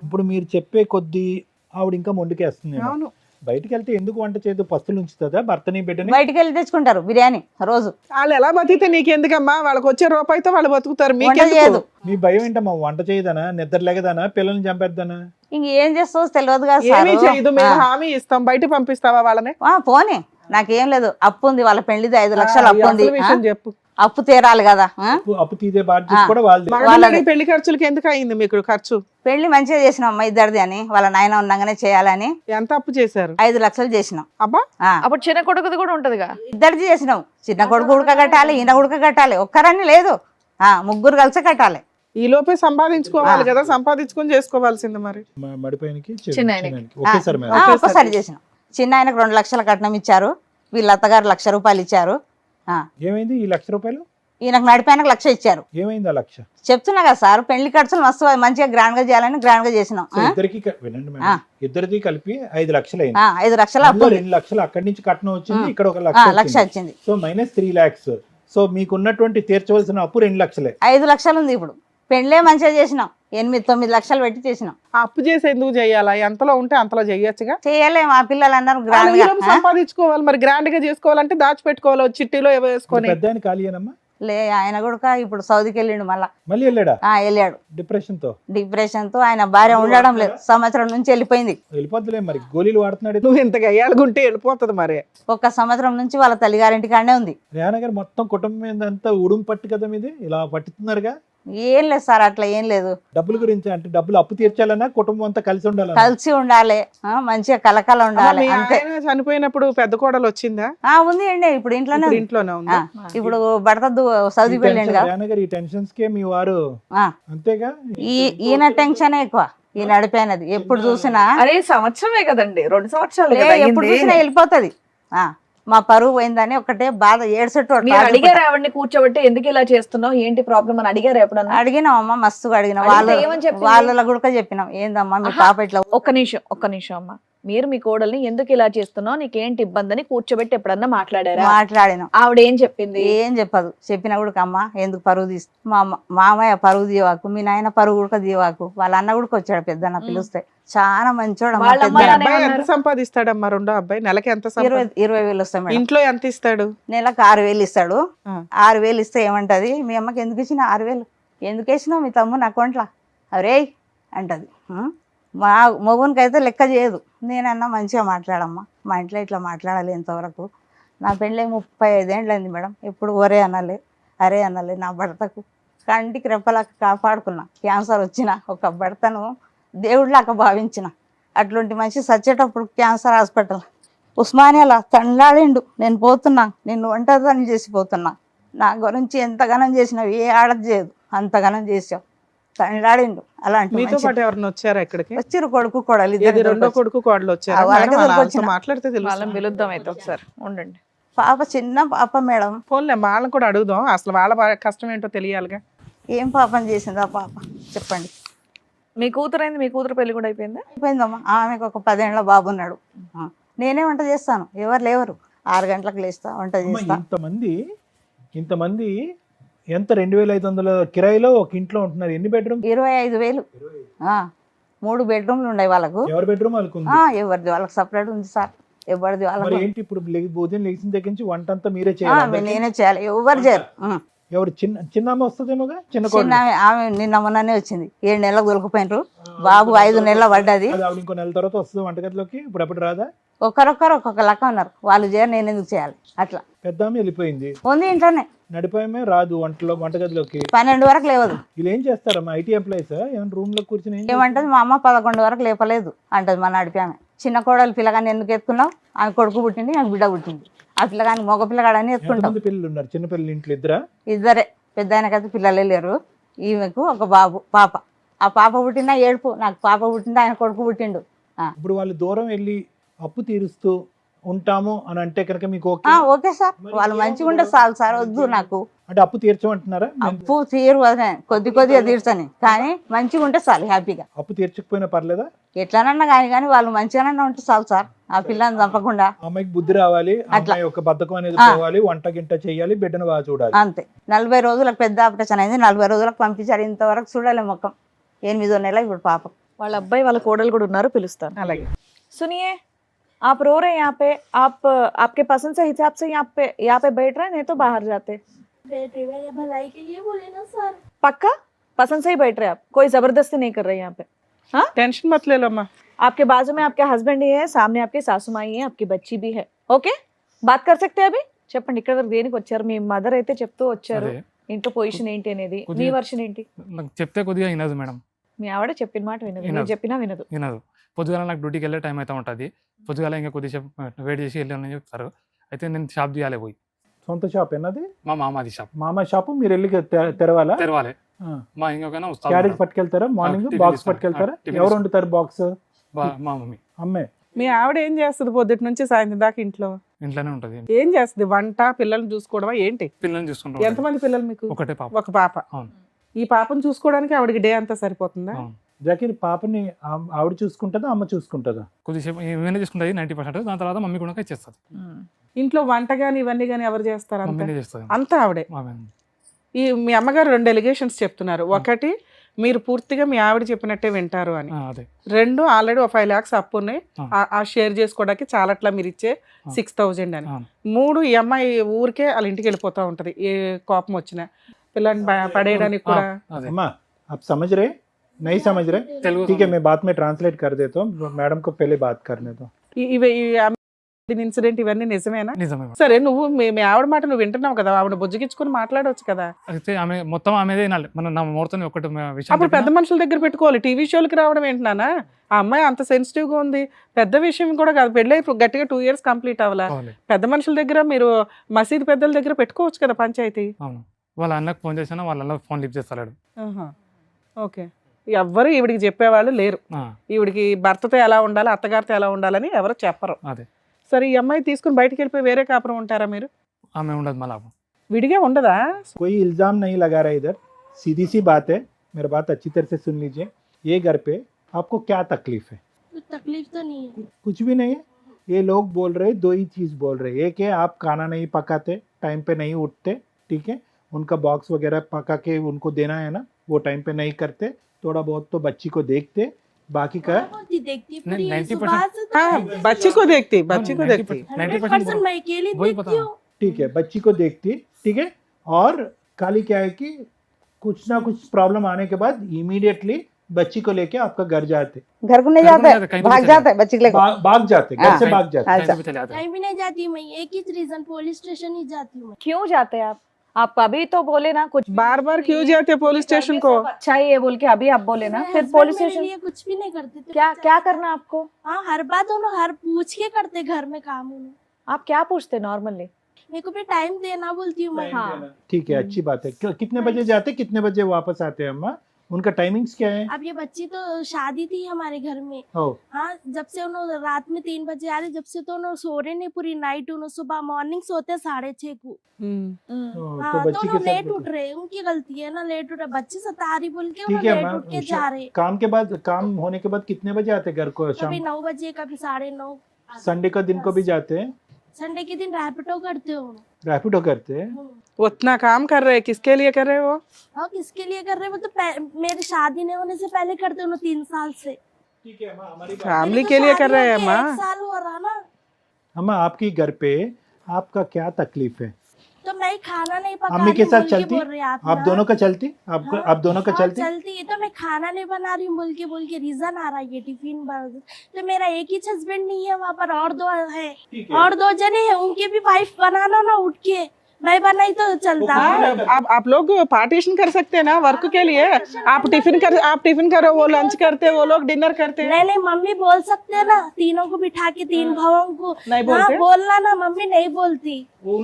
ఇప్పుడు మీరు చెప్పే కొద్దీ ఆవిడ ఇంకా మొండికేస్తుంది. అవును. బయటికి వెళ్తే ఎందుకు వంట చేయదు? పస్తులు ఉంచుతుందా భర్తని బిడ్డని? బయటికి వెళ్ళి తెచ్చుకుంటారు బిర్యానీ రోజు. వాళ్ళు ఎలా బతికితే నీకెందుకమ్మా? వాళ్ళకి వచ్చే రూపాయితో వాళ్ళు బతుకుతారు. వంట మీకెందుకు? చేయదు. మీ భయం ఏంటమ్మా? వంట చేయదనా, నిద్ర లేగదనా, పిల్లల్ని చంపేద్దనా? ఇంక ఏం చేస్తావు తెలియదు కదా ఏమీ సారు. చేయదు. మేము హామీ ఇస్తాం. బయట పంపిస్తావా వాళ్ళని? పోనీ నాకేం లేదు, అప్పు ఉంది, వాళ్ళ పెళ్లిది 5 లక్షలు అప్పు ఉంది. అసలు విషయం చెప్పు. అప్పు తీరాలి కదా. అప్పు తీసే బాధ్యత కూడా వాళ్ళది. మగపిల్లడి పెళ్లి ఖర్చులకి ఎందుకు అయింది మీకు ఖర్చు? పెళ్లి మంచిగా చేసినాం అమ్మ ఇద్దరిది అని, వాళ్ళ నాయన ఉండగానే చేయాలని ఎంత అప్పు చేశారు? 5 లక్షలు చేసినాం. అబ్బా, అప్పుడు చిన్న కొడుకుది కూడా ఉంటదిగా. ఇద్దరిది చేసినాం. చిన్న కొడుకు ఉడక కట్టాలి, ఈయన ఉడక కట్టాలి, ఒక్కరని లేదు, ముగ్గురు కలిసి కట్టాలి. ఈ లోపే సంపాదించుకోవాలి కదా, సంపాదించుకొని చేసుకోవాల్సింది మరి. మడిపైనకి చిన్నాయనకి. ఒకేసారి మేడం. ఒక్కసారి చేసినాం. చిన్న ఆయనకు 2 లక్షల కట్నం ఇచ్చారు, వీళ్ళ అత్తగారు 1,00,000 రూపాయలు ఇచ్చారు. ఏమైంది ఈ 1,00,000 రూపాయలు? ఈయనకు నడిపాయనకు 1,00,000 ఇచ్చారు. ఏమైంది ఆ 1,00,000? చెప్తున్నా కదా సార్, పెళ్లి ఖర్చులు మస్తు మంచిగా గ్రాండ్ గా చేయాలని గ్రాండ్ గా చేసినాం. ఇద్దరికి వినండి మేడం, ఇద్దరిది కలిపి 5 లక్షలు అయింది. 5 లక్షలు అప్పు, 2 లక్షలు అక్కడి నుంచి కట్నం వచ్చింది, ఇక్కడ 1 1,00,000 లక్ష వచ్చింది. So minus 3 lakhs. సో మీకున్నటువంటి తీర్చవలసిన అప్పు 2 లక్షలే. 5 లక్షలు ఉంది ఇప్పుడు. పెళ్లే మంచిగా చేసినాం, 8-9 లక్షలు పెట్టి చేసినాం. ఆ అప్పు చేసి ఎందుకు చెయ్యాలా? ఎంతలో ఉంటే అంతలో చెయ్యొచ్చుగా. చేయలేము, ఆ పిల్లలు అన్నారు గ్రాండ్ వాళ్ళు గా. ఈలోపు సంపాదించుకోవాలి మరి. గ్రాండ్ గా చేసుకోవాలంటే దాచిపెట్టుకోవాలి, చిట్టీలో ఏవో వేసుకొని. పెద్ద ఆయన ఖాళీయేనమ్మా? లే, ఆయన కూడా ఇప్పుడు సౌదీకి వెళ్ళిండు మళ్ళా. మళ్ళీ వెళ్ళాడా? వెళ్ళాడు. డిప్రెషన్ తో? డిప్రెషన్ తో ఆయన భార్య ఉండడం లేదు, సంవత్సరం నుంచి వెళ్ళిపోయింది. వెళ్ళిపోద్దులే మరి, గోళీలు వాడుతున్నాడు. నువ్వు ఇంతగా అయ్యాడుకుంటే వెళ్ళిపోతుంది మరి. 1 సంవత్సరం నుంచి వాళ్ళ తల్లిగారింటికాడనే ఉంది. రేనా గారు మొత్తం కుటుంబం ఏందంతా ఉడుం పట్టు కదా మీది, ఇలా పట్టుతున్నారుగా? ఏం లేదు సార్, అట్లా ఏం లేదు. డబ్బుల గురించి అంటే డబ్బులు అప్పు తీర్చాలన్నా కుటుంబం అంతా కలిసి ఉండాలి. కలిసి ఉండాలి, మంచిగా కలకల ఉండాలి మీ అంతే. ఆయన చనిపోయినప్పుడు పెద్ద కోడలు వచ్చిందా? ఉంది అండి, ఇప్పుడు ఇంట్లోనే ఇప్పుడు ఉంది. ఇంట్లోనే ఉంది. ఇప్పుడు భర్త సౌదీకి వెళ్ళిండు కదా. రేనా గారు ఈ టెన్షన్స్ కే మీ వారు అంతేగా? ఈయన టెన్షన్ ఎక్కువ, ఈ నడిపోయినది ఎప్పుడు చూసినా. అరే సంవత్సరమే కదండి, 2 సంవత్సరాలు లే, ఎప్పుడు చూసినా వెళ్ళిపోతది. మా పరువు పోయిందని ఒకటే బాధ, ఏడ్సట్టు మీరు అడిగారు ఆవిడని కూర్చోబెట్టి ఎందుకు ఇలా చేస్తున్నావు, ఏంటి ప్రాబ్లం అని అడిగారు ఎప్పుడన్నా? అడిగినాం అమ్మ, మస్తుగా అడిగినాం. అడిగితే ఏమని చెప్పింది? వాళ్ళ కూడా చెప్పినాం, ఏందమ్మా మీ పాప ఇట్లా. ఒక్క నిమిషం అమ్మ, మీరు మీ కోడల్ని ఎందుకు ఇలా చేస్తున్నావు, నీకేంటి ఇబ్బంది అని కూర్చోబెట్టి ఎప్పుడన్నా మాట్లాడారా? మాట్లాడినాం. ఆవిడ ఏం చెప్పింది? ఏం చెప్పదు. చెప్పినా కూడా అమ్మ ఎందుకు పరువు తీస్తు, మా మామయ్య పరువు దీవాకు, మీ నాయన పరువు కూడా దీవాకు. వాళ్ళ అన్న కూడా వచ్చాడు, పెద్దన్న పిలుస్తే. చాలా మంచోడు. వాళ్ళ మీ అమ్మ అబ్బాయి ఎంత సంపాదిస్తాడమ్మా? రెండో అబ్బాయి నెలకి ఎంత 20,000 వస్తాయి మేడం. ఇంట్లో ఎంత ఇస్తాడు? నెలకు 6,000 ఇస్తాడు. ఆ. 6,000 ఇస్తే ఏమంటది, మీ అమ్మకి ఎందుకు ఇచ్చిన 6,000, ఎందుకు వేసినావు మీ తమ్ముని అకౌంట్లో అరే అంటది. మా మగునికి అయితే లెక్క చేయదు. నేనన్నా మంచిగా మాట్లాడమ్మా, మా ఇంట్లో ఇట్లా మాట్లాడాలి ఇంతవరకు. నా పెళ్ళి 35 ఏళ్ళు అయింది మేడం, ఎప్పుడు ఒరే అనాలి అరే అనాలి. నా భర్తకు కంటికి రెప్పలాగా కాపాడుకున్నా. క్యాన్సర్ వచ్చిన ఒక భర్తను దేవుడిలాగా భావించిన. అట్లాంటి మనిషి సచ్చేటప్పుడు క్యాన్సర్ హాస్పిటల్ ఉస్మానియాలో తండ్లాడిండు. నేను పోతున్నా, నిన్ను ఒంటరిదాన్ని చేసిపోతున్నా, నా గురించి ఎంతగానం చేసినావు, ఏ ఆడది చేయదు, అంతగానం చేసావు, తండ్లాడిండు. అలాంటి మీతో పాటు ఎవరైనా వచ్చారా ఇక్కడికి? వచ్చిరు కొడుకు కోడలు ఏది ఇద్దరు. రెండో కొడుకు కోడలు వచ్చారా? వాళ్ళకే మేడం, వాళ్ళతో వచ్చిన. మాట్లాడితే వాళ్ళని తెలుసు. పిలుద్దాం అయితే ఒకసారి, ఉండండి. పాప చిన్న పాప మేడం. ఫోన్లే వాళ్ళని కూడా అడుగుదాం, అసలు వాళ్ళ కష్టం ఏంటో తెలియాలిగా. ఏం పాపం చేసింది ఆ పాప చెప్పండి. మీ కూతురు అయింది, మీ కూతురు పెళ్లి కూడా అయిపోయిందా? అయిపోయిందమ్మా. ఆమెకు ఒక 10 ఏళ్ళ బాబు ఉన్నాడు. నేనే వంట చేస్తాను, ఎవరు లేవరు. 6 గంటలకు లేస్తా, వంట చేస్తా. ఇంతమంది ఎంత 2,500 కిరాయిలో ఒక ఇంట్లో ఉంటున్నారు. ఎన్ని బెడ్రూమ్? 25,000. 3 బెడ్రూమ్లు ఉన్నాయి వాళ్ళకు. ఎవరి బెడ్రూమ్ వాళ్ళకు ఉంది? ఎవరిది వాళ్ళకి సపరేట్ ఉంది సార్, ఎవరిది మరి వాళ్ళకి. ఏంటి ఇప్పుడు ఉదయం లేచిన దగ్గర నుంచి వంట అంతా మీరే చేయాలి? నేనే చేయాలి, ఎవరు చేయరు. ఎవరు చిన్నమ్మ వస్తుందేమోగా? చిన్న చిన్న ఆమె నిన్న మొన్ననే వచ్చింది, 7 నెలలకు దొరికిపోయినరు. బాబు 5 నెలల పడ్డది. ఆవిడ ఇంకో నెల తర్వాత వస్తుంది వంటగదిలోకి. ఇప్పుడు ఎప్పుడు రాదా? ఒక్కొక్కరు ఒక్కొక్క లెక్క ఉన్నారు. వాళ్ళు చేయరు, నేను ఎందుకు చేయాలి? అట్లా పెద్ద ఆమె వెళ్ళిపోయింది, ఉంది ఇంట్లోనే. నడిపోయమే రాదు వంటగదిలోకి. 12 వరకు లేవదు. వీళ్ళు ఏం చేస్తారమ్మా? ఐటీ ఎంప్లాయీస్ ఏమైనా రూమ్ లో కూర్చొని ఏం ఏమంటది, మా అమ్మ 11 వరకు లేపలేదు అంటది. మా నడిపి ఆమె. చిన్న కోడలు పిల్లగాని ఎందుకు ఎత్తుకున్నావు, ఆమె కొడుకు పుట్టింది, నాకు బిడ్డ పుట్టింది. ఆ పిల్లగాని మగ పిల్లగాడని ఎత్తుకుంటాం. ఎంతమంది పిల్లలు ఉన్నారు? చిన్న పిల్లలు ఇంట్లో ఇద్దరా? ఇద్దరే. పెద్ద ఆయనకైతే పిల్లలే లేరు. ఈమెకు ఒక బాబు పాప. ఆ పాప పుట్టినా ఏడుపు, నాకు పాప పుట్టింది, ఆయన కొడుకు పుట్టిండు. ఇప్పుడు వాళ్ళు దూరం వెళ్ళి అప్పు తీరుస్తూ ఉంటాము అని అంటే కనుక మీకు ఓకే? ఓకే సార్, వాళ్ళు మంచిగా ఉంటే చాలు సార్. వద్దు నాకు అంటే అప్పు తీర్చమంటున్నారా? అప్పు తీరు కొద్దిగా తీర్చని, కానీ మంచిగా ఉంటే చాలు, హ్యాపీగా. అప్పు తీర్చకపోయినా పర్లేదా? ఎట్లానన్నా కానీ వాళ్ళు మంచిగానన్నా ఉంటే చాలు సార్. ఆ పిల్లని చంపకుండా. అమ్మాయికి బుద్ధి రావాలి, అమ్మాయి ఒక బద్ధకం అనేది పోవాలి, వంట గింట చేయాలి, బిడ్డను బాగా చూడాలి, అంతే. 40 రోజులకు పెద్ద ఆపరేషన్ అయింది, 40 రోజులకు పంపించారు. ఇంతవరకు చూడాలి ముఖం. 8వ నెల ఇప్పుడు పాప. వాళ్ళ అబ్బాయి వాళ్ళ కోడలు కూడా ఉన్నారు, పిలుస్తాను. అలాగే. సునియే आप रो रहे हैं यहाँ पे, आप आपके पसंद से हिसाब से यहाँ पे बैठ रहे हैं, नहीं तो बाहर जाते। बेटे मेरे भलाई के लिए बोले ना सर। पक्का पसंद से ही बैठ रहे हैं आप, कोई जबरदस्ती नहीं कर रहे हैं यहाँ पे? हाँ, टेंशन मत ले लो अम्मा। आपके बाजू में आपके हस्बैंड ही है, सामने आपकी सासू माई है, आपकी बच्ची भी है। ఓకే, బాత్ कर सकते हैं अभी? చెప్పండి, ఇక్కడ వరకు దేనికి వచ్చారు? మీ మదర్ అయితే చెప్తూ వచ్చారు అదే. ఇంట్లో పొజిషన్ ఏంటి అనేది. మీ కొద్దిగా- వర్షన్ ఏంటి? నాకు చెప్తే కొద్దిగా వినదు మేడం, మీ ఆవిడ చెప్పిన మాట వినదు, మీరు వినదు. చెప్పినా వినదు. వినదు. పొద్దుగాల నాకు డ్యూటీకి వెళ్ళే టైం అయితే ఉంటుంది, పొద్దుగాల ఇంకా కొద్దిసేపు వెయిట్ చేసి వెళ్ళాలని చెప్తారు. అయితే నేను షాప్ తీయాలి పోయి, సొంత షాప్ ఏనది? మా మామది షాప్ మామ షాపు మీరు వెళ్ళి తెరవాలా? తెరవాలి. ఆ. మా ఇంకొకైనా క్యారేజ్ పట్టుకెళ్తారా? మార్నింగ్ టిఫిన్ బాక్స్ ఇస్తాను. పట్టుకెళ్తారా? టిఫిన్ ఎవరు ఇస్తాను. వండుతారు బాక్స్? మా మమ్మీ అమ్మే. మీ ఆవిడ ఏం చేస్తుంది పొద్దుటి నుంచి సాయంత్రం దాకా ఇంట్లో? ఇంట్లోనే ఉంటుంది. ఏం చేస్తుంది? వంట, పిల్లల్ని చూసుకోవడమా ఏంటి? పిల్లల్ని చూసుకుంటాం. ఎంతమంది పిల్లలు మీకు? ఒకటే పాప. ఒక పాప. అవును. ఈ పాపను చూసుకోవడానికి ఆవిడకి డే అంతా సరిపోతుందా? అవును. జాకిర్ పాపని ఆవిడ చూసుకుంటుందా అమ్మ చూసుకుంటుందా? కొద్దిసేపు ఏమైనా చేసుకుంటుంది 90%, దాని తర్వాత మమ్మీ కూడా ఇచ్చేస్తుంది. ఇంట్లో వంట గాని ఇవన్నీ గాని ఎవరు చేస్తారు? అంతా మమ్మీనే చేస్తుంది. అంతా ఆవిడే. మామే. ఈ మీ అమ్మగారు 2 ఎలిగేషన్స్ చెప్తున్నారు. ఒకటి, మీరు పూర్తిగా మీ ఆవిడ చెప్పినట్టే వింటారు అని. అదే. 2, ఆల్రెడీ 5 lakhs అప్పు ఉన్నాయి, ఆ. ఆ షేర్ చేసుకోవడానికి చాలట్లా మీరు ఇచ్చే 6,000 అని. అవును. 3, ఈ అమ్మాయి ఊరికే వాళ్ళ ఇంటికి వెళ్ళిపోతా ఉంటది ఏ కోపం వచ్చినా, పిల్లల్ని పడేయడానికి కూడా. అదే. अम्मा आप समझ रहे? नहीं समझ रहे? తెలుగు ठीक है, मैं बाद में ट्रांसलेट कर देता हूँ, मैडम को पहले बात करने दो. ఈ ఇన్సిడెంట్ ఇవన్నీ నిజమేనా? నిజమే. సరే, నువ్వు మీ ఆవిడ మాట నువ్వు వింటున్నావు కదా, ఆవిడ బుజ్జగించుకుని మాట్లాడవచ్చు కదా. అయితే ఆమె మొత్తం ఆమెదే వినాలి. మన నా మూర్తని ఒకటి విషయం అప్పుడు పెద్ద చెప్పినా, మనుషుల దగ్గర పెట్టుకోవాలి. టీవీ షోలకి రావడం ఏంటన్నా? ఆ అమ్మాయి అంత సెన్సిటివ్ గా ఉంది, పెద్ద విషయం కూడా కాదు. పెళ్ళి గట్టిగా 2 years కంప్లీట్ అవ్వాలా. కావాలి. పెద్ద మనుషుల దగ్గర, మీరు మసీదు పెద్దల దగ్గర పెట్టుకోవచ్చు కదా పంచాయతీ. అవును. వాళ్ళ అన్నకు ఫోన్ చేసినా వాళ్ళ అన్న ఫోన్ లిఫ్ట్ చేస్తాడు. ఓకే, ఎవ్వరు ఈవిడికి చెప్పేవాళ్ళు లేరు. ఈవిడికి భర్తతో ఎలా ఉండాలి, అత్తగారితో ఎలా ఉండాలని ఎవరు చెప్పరు. అదే. సరే, ఈ అమ్మాయి తీసుకుని బయటకు వెళ్ళిపోయి వేరే కాపురం ఉంటారా మీరు? ఆమె ఉండదు మళ్ళీ. విడిగా ఉండదా? कोई इल्जाम नहीं लगा रहा इधर, सीधी सी बात है, मेरी बात अच्छी तरह से सुन लीजिए. ये घर पे आपको क्या तकलीफ है? कुछ तकलीफ तो नहीं है। कुछ भी नहीं है. ये लोग बोल रहे 2 ही चीज बोल रहे. एक है आप खाना नहीं पकाते, टाइम पे नहीं उठते, ठीक है, उनका बॉक्स वगैरह पका के उनको देना है ना, वो टाइम पे नहीं करते, थोड़ा बहुत तो बच्ची को देखते, बाकी का बहुत ही देखती है, पूरी 90% सुबह से तो हाँ, 90% बच्ची को देखती, बच्ची को देखती. 100% मैं अकेली वही देखती बता हूँ। ठीक है, बच्ची को देखती, ठीक है. और खाली क्या है कि कुछ ना कुछ प्रॉब्लम आने के बाद इमीडिएटली बच्ची को लेके आपका घर जाते, घर को नहीं घर को जाता नहीं है, जाते, कहीं पे भाग भी जाता है बच्ची को लेकर. भाग जाते, घर से हाँ. भाग जाते. अच्छा. चले जाते हैं। कहीं भी नहीं जाती मैं, एक ही रीजन, पुलिस स्टेशन ही जाती हूँ मैं। क्यों जाते हैं आप अभी तो बोले ना कुछ बार बार क्यों जाते पुलिस स्टेशन को? अच्छा ही है बोल के अभी आप बोले ना, मेरे फिर husband पुलिस मेरे स्टेशन लिए कुछ भी नहीं करते थे। क्या करना आपको? हाँ, हर बात उन्होंने हर पूछ के करते घर में काम उन्होंने। आप क्या पूछते नॉर्मली? मेरे को भी टाइम देना बोलती हूँ मैं। हाँ, ठीक है, अच्छी बात है. कितने बजे जाते, कितने बजे वापस आते हैं अम्मा? उनका टाइमिंग्स क्या है? अब ये बच्ची तो शादी थी हमारे घर में। ओ, हाँ, जब से उन्होंने रात में 3 बजे आ रहे, जब से तो उन्होंने सो रहे नहीं पूरी नाइट, उन्होंने सुबह मॉर्निंग सोते 6:30 को। हाँ, तो बच्ची के उन्होंने लेट साथ उठ रहे, उनकी गलती है ना, लेट उठ रहे, बच्चे सता रही बोल के ठीक उन्होंने है लेट मैम. उठ के जा रहे। काम के बाद, काम होने के बाद कितने बजे आते घर को? शाम, कभी 9 बजे, कभी 9:30। संडे का दिन को भी जाते हैं? संडे के दिन रैपिडो करते हो। रैपिडो करते हैं? उतना काम कर रहे, किसके लिए कर रहे हो? और किसके लिए कर रहे हैं? वो तो मेरी शादी नहीं होने से पहले करते उन्होंने 3 साल से। ठीक है अम्मा, हमारी फैमिली मेरी तो के लिए कर शादी रहे हैं होके माँ. 1 साल हो रहा ना, अम्मा आपकी घर पे आपका क्या तकलीफ है? तो मैं खाना नहीं पका अम्मी के रही साथ बोल के चलती? बोल रहे आप आप ना। दोनों का चलती? हाँ, आप दोनों का हाँ, चलती? चलती है, तो मैं खाना नहीं बना रही हूँ बोल के रीजन आ रहा है ये टिफिन तो मेरा एक ही हस्बैंड नहीं है वहाँ पर, और 2 है, और 2 जने हैं, उनके भी वाइफ बनाना ना उठ के, मैं बनाई तो चलता है। आप लोग पार्टीशन कर सकते हैं ना वर्क के लिए. आप टिफिन करो, वो लंच करते, वो लोग डिनर करते हैं. नहीं, मम्मी बोल सकते हैं ना, तीनों को बिठा के 3 भावों को। नहीं हाँ, बोलते? बोलना ना, मम्मी नहीं बोलती,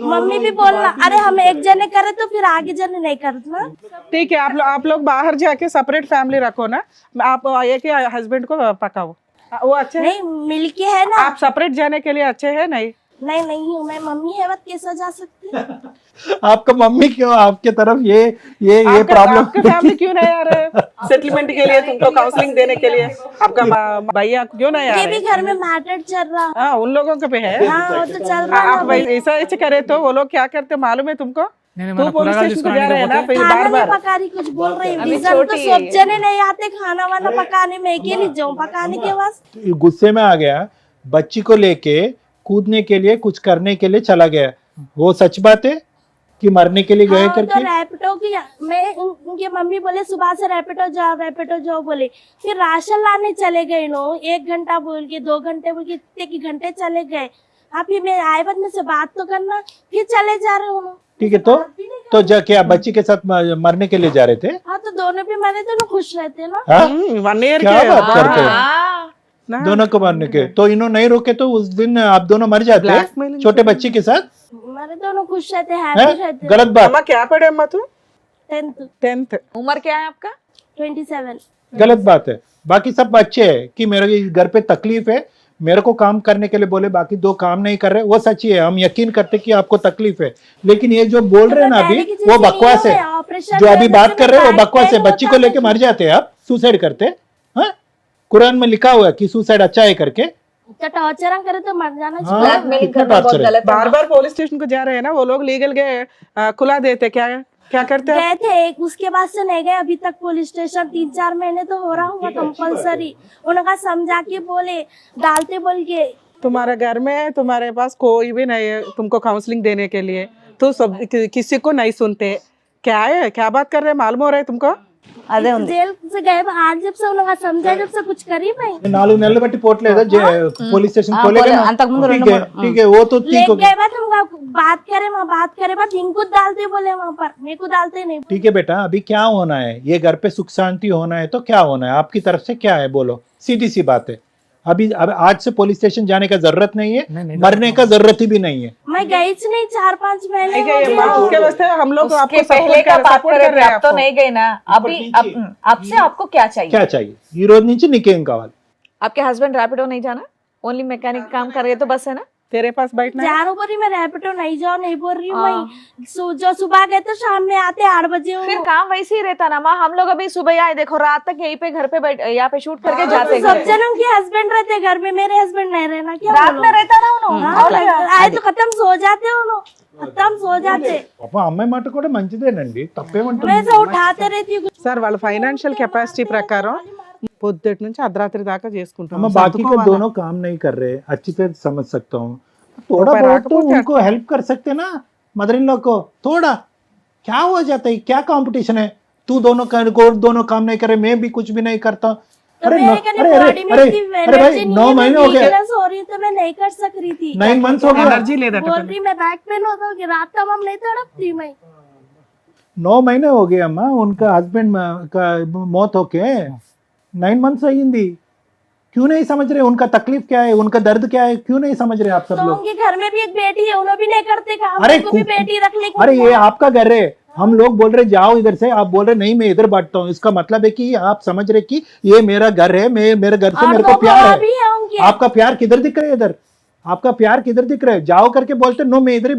मम्मी भी बोलना। अरे हम एक जने करे तो फिर आगे जने नहीं करना। ठीक है, आप लोग बाहर जाके सेपरेट फैमिली रखो ना. आप एक ही हस्बैंड को पकाओ, वो अच्छे हैं. नहीं, मिलके है ना। आप सेपरेट जाने के लिए अच्छे हैं? नहीं हूँ मैं, मम्मी है मत कैसे जा सकती। आपका मम्मी क्यों आपके तरफ ये आपका प्रॉब्लम? फैमिली क्यों नहीं आ रहे सेटलमेंट के लिए, तुमको काउंसलिंग देने के लिए? आपका भैया क्यों नहीं आ ये भी रहे? घर में मैटर चल रहा। हाँ, उन लोगों के पे है. हाँ, वो तो चल रहा आप है। ऐसा करे तो वो लोग क्या करते मालूम है तुमको? నేను तू ఏమైనా पुलिस కూరగాయలు स्टेशन को जा रहे हैं ना, తీసుకురావడానికి फिर खाना बार नहीं बार पका रही, कुछ बोल रही अभी रीजन तो छोटी सब है। जने नहीं आते खाना वाना पकाने में, अकेली जाऊँ पकाने के वास्ते। गुस्से में आ गया, बच्ची को लेके कूदने के लिए कुछ करने के लिए चला गया, वो सच बात है कि मरने के लिए गए हाँ, तो करके? रैपिडो की मैं उनके मम्मी बोले सुबह से रैपिडो जाओ बोले, फिर राशन लाने चले गए लोग, 1 घंटा बोल के 2 घंटे बोल के इतने की घंटे चले गए। हाँ फिर मैं आए बाद में से बात तो करना, फिर चले जा रहे हो। ठीक है, तो क्या बच्ची के साथ मरने के लिए जा रहे थे? हाँ तो दोनों भी मरे तो ना खुश रहते ना। हाँ? 1 ईयर क्या के बात करते हैं? ना, दोनों को मारने के, तो इन्होंने नहीं रोके तो उस दिन आप दोनों मर जाते Blackmailing छोटे बच्ची के साथ? मरे दोनों खुश रहते, हैं? हैप्पी रहते। गलत बात, अम्मा क्या पढ़े अम्मा तू? 10th, उम्र क्या है आपका? 27। गलत बात है। बाकी सब अच्छे है कि मेरे घर पे तकलीफ है, मेरे को काम करने के लिए बोले, बाकी 2 काम नहीं कर रहे, वो सच्ची है, हम यकीन करते कि आपको तकलीफ है। लेकिन ये जो बोल रहे हैं ना अभी, वो बकवास है। जो अभी बात कर रहे हैं वो बकवास है। बच्ची को लेके मर जाते हैं आप, सुसाइड करते। हाँ, कुरान में लिखा हुआ है कि सुसाइड अच्छा है करके। तो टॉर्चर करे तो मर जाना हाँ, चाहिए। कितना टॉर्चर है। बार बार पुलिस स्टेशन को जा रहे हैं ना वो लोग, लीगल गए खुला देते, क्या करते हैं? गए थे, उसके बाद से नहीं गए अभी तक पुलिस स्टेशन। 3-4 महीने तो हो रहा होगा कंपलसरी। उनका समझा के बोले, डालते बोल के। तुम्हारे घर में तुम्हारे पास कोई भी नहीं है तुमको काउंसलिंग देने के लिए, तो सब किसी को नहीं सुनते। क्या है, क्या बात कर रहे हैं, मालूम हो रहा है तुमको? అదే ఉంది. जेल से गए आज, जब से उनका समझा, जब से कुछ करी मैं 4 నెలలు బట్టి పోట్లేదా पुलिस स्टेशन खोलेगा ना? అంతకుముందు ठीक 2 है, ठीक है, वो तो ठीक लेके हो गया। गए बाद हम बात करे, वहाँ बात करे बाद इनको डालते बोले, वहाँ पर मेरे को डालते नहीं। ठीक है बेटा, अभी क्या होना है, ये घर पे सुख शांति होना है तो क्या होना है आपकी तरफ से, क्या है बोलो, सीधी सी बात है। अभी अब आज से पुलिस स्टेशन जाने का जरूरत नहीं है, नहीं, मरने का जरूरत ही भी नहीं है। मैं गई थी नहीं, 4-5 महीने नहीं हो गए अम्मा, गए। उसके वास्ते हम लोग उसके आपको पहले का बात सपोर्ट कर कर रहे रहे थे, हैं अब तो आपको। नहीं गए ना। अभी आपसे आपको क्या चाहिए? क्या चाहिए ఈ రోజు నుంచి నీకేం కావాలి? आपके हस्बैंड रैपिडो नहीं जाना, ओनली मैकेनिक काम कर रहे तो बस है ना? तेरे पास बैठना है? जा रहा बोली मैं रैपिडो नहीं जाओ, नहीं बोल रही हूँ मैं। जो सुबह गए तो शाम में आते 8 बजे। फिर काम वैसे ही रहता ना माँ। हम लोग अभी सुबह आए, देखो रात तक यहीं पे घर पे बैठ, यहाँ पे शूट करके जाते सब घर। जनों के हस्बैंड रहते घर में, मेरे हस्बैंड नहीं रहना क्या? रात में रहता ना उन्होंने। आए तो खत्म सो जाते हो लोग, खत्म सो जाते। పాపం అమ్మాయి మాట కూడా మంచిదేనండి, తప్పేమంటుంది? मैं से उठाते रहती हूँ। సార్ వాళ్ళ ఫైనాన్షియల్ కెపాసిటీ ప్రకారం పొద్దుటి నుంచి అర్ధరాత్రి దాకా చేసుకుంటాం। हम बाकी के दोनों काम नहीं कर रहे, अच्छी तरह समझ सकता हूँ, थोड़ा ऊपर बहुत तो आके उनको हेल्प कर सकते ना, मदर इन लॉ को थोड़ा। क्या हो जाता है, क्या कंपटीशन है? तू दोनों काम नहीं करे, मैं भी कुछ भी नहीं करता। तो अरे मेरे कहने अरे बॉडी में अरे इतनी अरे भाई, एनर्जी 9 नहीं है, महीने हो गए, वीकनेस हो रही तो मैं नहीं कर सक रही थी। 9 मंथ्स हो गए, एनर्जी लेदట बोल रही मैं बैक पेन होता कि रात का हम नहीं तड़पती मैं। 9 महीने हो गए अम्मा, उनका हस्बैंड का मौत होके 9 मंथ्स अयिंदी। क्यों नहीं समझ रहे उनका तकलीफ क्या है, उनका दर्द क्या है? क्यों नहीं समझ रहे आप सब तो लोग? उनके घर में भी एक बेटी है, उन्होंने भी नहीं करते काम। अरे उनको भी बेटी रख ले। अरे ये आपका घर है, हम लोग बोल रहे जाओ इधर से, आप बोल रहे नहीं मैं इधर बांटता हूँ। इसका मतलब है कि आप समझ रहे कि ये मेरा घर है, मेरे घर से और मेरे दो को प्यार गवाह है। भी है उनके। आपका प्यार किधर दिख रहा है? इधर आपका प्यार किधर दिख रहा है? जाओ करके बोलते नो मैं इधर ही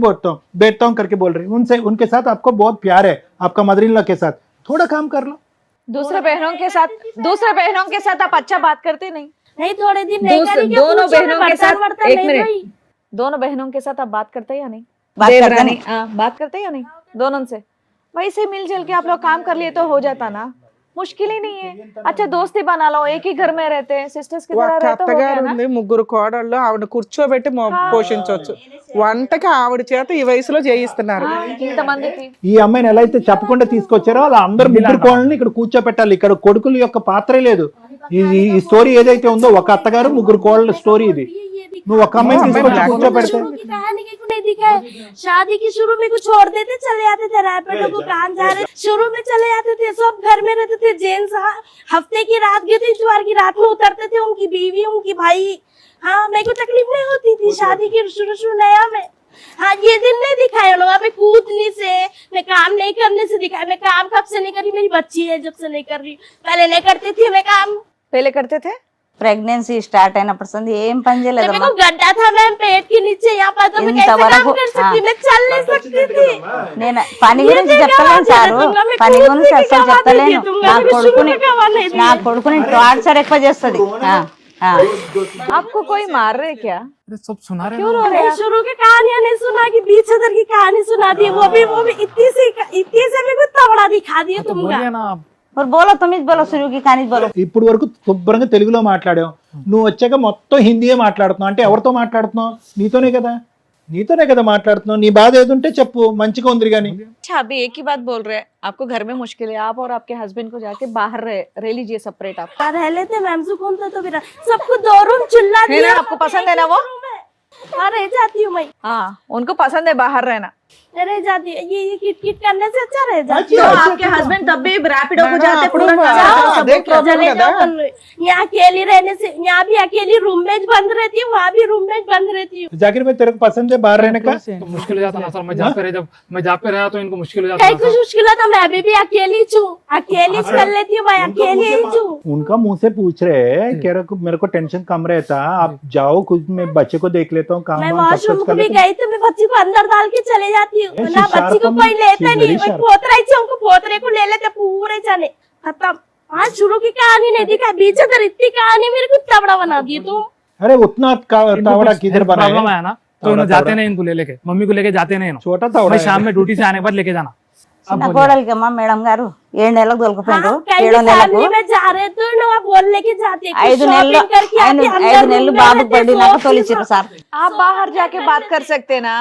बैठता हूँ करके बोल रही हूँ। उनसे उनके साथ आपको बहुत प्यार है, आपका मदर इन लॉ के साथ। थोड़ा काम कर लो। दूसरे बहनों के साथ आप अच्छा बात करते नहीं। नहीं थोड़े दिन नहीं करी क्या? दोनों पूछो, बहनों के बर्तन साथ वर्तन एक नहीं मिनट, धोई। दोनों बहनों के साथ आप बात करते हैं या नहीं? बात करते देवरानी, नहीं। हाँ, बात करते हैं या नहीं दोनों से? वैसे मिलजुल के आप लोग काम कर लिए तो हो जाता ना, मुश्किल ही नहीं है। अच्छा दोस्ती बना लो, एक ही घर में रहते हैं, सिस्टर्स की तरह ఒక్క रहते हो गया అత్తగారు ना। ఉంది, 3 కోడళ్ళు, ఆవిడ కూర్చోబెట్టి పోషించవచ్చు। వంటకి ఆవిడ చేత ఈ వయసులో చేయిస్తున్నారు। ఇంతమందికి ఈ అమ్మాయిని ఎలా అయితే చెప్పకుండా తీసుకొచ్చారో అలా అందరు ముగ్గురు కోళ్ళని ఇక్కడ కూర్చోపెట్టాలి। ఇక్కడ కొడుకుల యొక్క పాత్రే లేదు। ఈ స్టోరీ ఏదైతే ఉందో ఒక అత్తగారు 3 కోళ్ళ స్టోరీ ఇది। నువ్వు ఒక అమ్మాయిని తీసుకొచ్చి కూర్చోపెడితే शुरू की कहानी के नहीं दिखाए। शादी की शुरू में कुछ छोड़ देते, चले जाते थे रैपिडो को काम जा रहे, शुरू में चले जाते थे, सब घर में रहते थे। जेंट्स हफ्ते की रात गए थे, इतवार की रात में उतरते थे, उनकी बीवी उनकी भाई। हाँ मेरे को तकलीफ नहीं होती थी शादी की शुरू नया में। हाँ ये दिन नहीं दिखाए लोग, अभी कूदने से, मैं काम नहीं करने से दिखाया। मैं काम कब से नहीं करी, मेरी बच्ची है जब से नहीं कर रही। पहले नहीं करती थी मैं काम। पहले करते थे? ప్రెగ్నెన్సీ స్టార్ట్ అయినప్పుడు సంది ఏం పని मेरे చేయలేదమ్మా। को गड्ढा था मैम पेट के नीचे, यहाँ पर तो मैं कैसे काम कर सकती? मैं चल नहीं सकती थी। నేను పని గురించి చెప్పలేను సారు, పని గురించి అసలు చెప్పలేను। నా కొడుకుని టార్చర్ ఎక్కువ చేస్తుంది। आपको कोई मार रहे क्या? अरे सब सुना रहे क्यों ना। रो रहे हैं? शुरू की कहानियां नहीं सुना कि बीच उधर की कहानी सुना दी, वो भी इतनी से मेरे को तवड़ा दिखा दिया तो तुमका। बोलिए ना आप। और बोलो तुम ही बोलो शुरू की कहानी बोलो ఇప్పుడు వరకు శుభ్రంగా తెలుగులో మాట్లాడావు, నువ్వు వచ్చాక మొత్తం హిందీయే మాట్లాడుతున్నావు. అంటే ఎవరితో మాట్లాడుతున్నావు? నీతోనే కదా మాట్లాడుతున్నావు. నీ బాధ ఏదుంటే చెప్పు, మంచిగా ఉంది కానీ. अच्छा अभी एक ही बात बोल रहे हैं, आपको घर में मुश्किल है, आप और आपके हस्बैंड को जाके बाहर रह लीजिए सेपरेट। आप रह लेते मैम, सुकून था तो फिर सबको 2 रूम चुल्ला है ना, दिया। आपको पसंद है ना वो? हाँ रह जाती हूँ मैं, हाँ उनको पसंद है बाहर रहना। रह जाती है। ये किट किट करने से अच्छा रह जाती तो हूँ। आपके हस्बैंड तब भी रैपिडो को मैडम, जाते अప్పుడు पूरा మా- जाओ, అదే सब problem चले కదా. जाओ, यहाँ अकेली रहने से, यहाँ भी अकेली रूममेट बंद रहती हूँ, वहाँ भी रूममेट बंद रहती हूँ। जाकिर भाई तेरे को पसंद है बाहर रहने का? तो मुश्किल हो जाता ना सर, मैं जॉब पे रहा तो इनको मुश्किल हो जाता कहीं ना कुछ सर। मुश्किल है तो मैं अभी भी अकेली हूँ, अकेली कर लेती हूँ मैं, अकेली ही हूँ। उनका मुंह से पूछ रहे हैं कि मेरे को टेंशन कम रहता, आप जाओ, खुद मैं बच्चे को देख लेता हूँ, काम मैं वाम सब वॉशरूम कुछ को कर भी लेता हूँ. गई तो मैं बच्ची को अंदर डाल के चले जाती हूँ ए, ना, she's बच्ची को sharp, कोई लेता she's नहीं, very मैं sharp. पोतरा ही उनको पोतरे को ले लेते पूरे जाने, खत्म। आज शुरू की कहानी नहीं दिखा, बीच अगर इतनी कहानी मेरे को इतना बड़ा बना दी तुम। अरे उतना इनको तावड़ा कुछ किधर health बना प्रॉब्लम है? आया ना तो तावड़ा, इन्हें जाते तावड़ा। नहीं, इनको ले लेके मम्मी को लेके जाते नहीं इन्हों। छोटा तावड़ा मैं है. शाम में ड्यूटी से आने के बाद लेके जाना। अब చిన్న बोलिए। కోడలికి అమ్మా మేడం గారు 7 నెలలకు దొలకపోయిండ్రు, हाँ, कहीं 7వ నెలకు फैमिली में जा रहे तो ना बोल लेके जाते, कुछ 5 నెలలు shopping करके आके अंदर 5 room నెలలు में బాబు रहते, పడినాక सोती తోలిచ్చిర్రు हूँ। సార్. आप बाहर जाके बात कर सकते ना,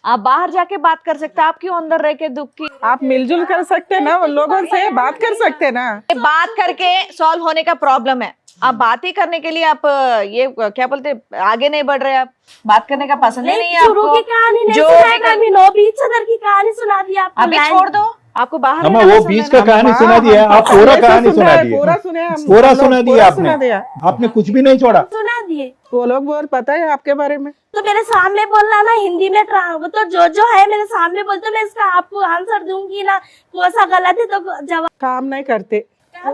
आप बाहर जाके बात कर सकते, आप क्यों अंदर रह के दुख की आप मिलजुल कर सकते ना, उन लोगों से बात कर सकते ना. बात करके सॉल्व होने का प्रॉब्लम है। आप बात ही करने के लिए आप ये क्या बोलते आगे नहीं बढ़ रहे, आप बात करने का पसंद ही नहीं है शुरू की आपको। कहानी नहीं जो सुनाई निकल- कभी, नो बीच अदर की कहानी सुना दी आपको। अभी लाइन- छोड़ दो, आपको बाहर अम्मा रहना वो पसंद बीच है का ना? कहानी हाँ, सुना दिया, हम आप पूरा पहले से कहानी सुना है, दिए. पूरा सुने हम, पूरा हम लोग सुना दिया पूरा आपने. सुना दिया. आपने कुछ भी नहीं छोड़ा. सुना दिए वो लोग बहुत पता है आपके बारे में. तो मेरे सामने बोलना ना, हिंदी में वो तो जो है मेरे सामने बोलते, मैं इसका आपको आंसर दूंगी ना, कौन सा गलत है तो जवाब। काम नहीं करते,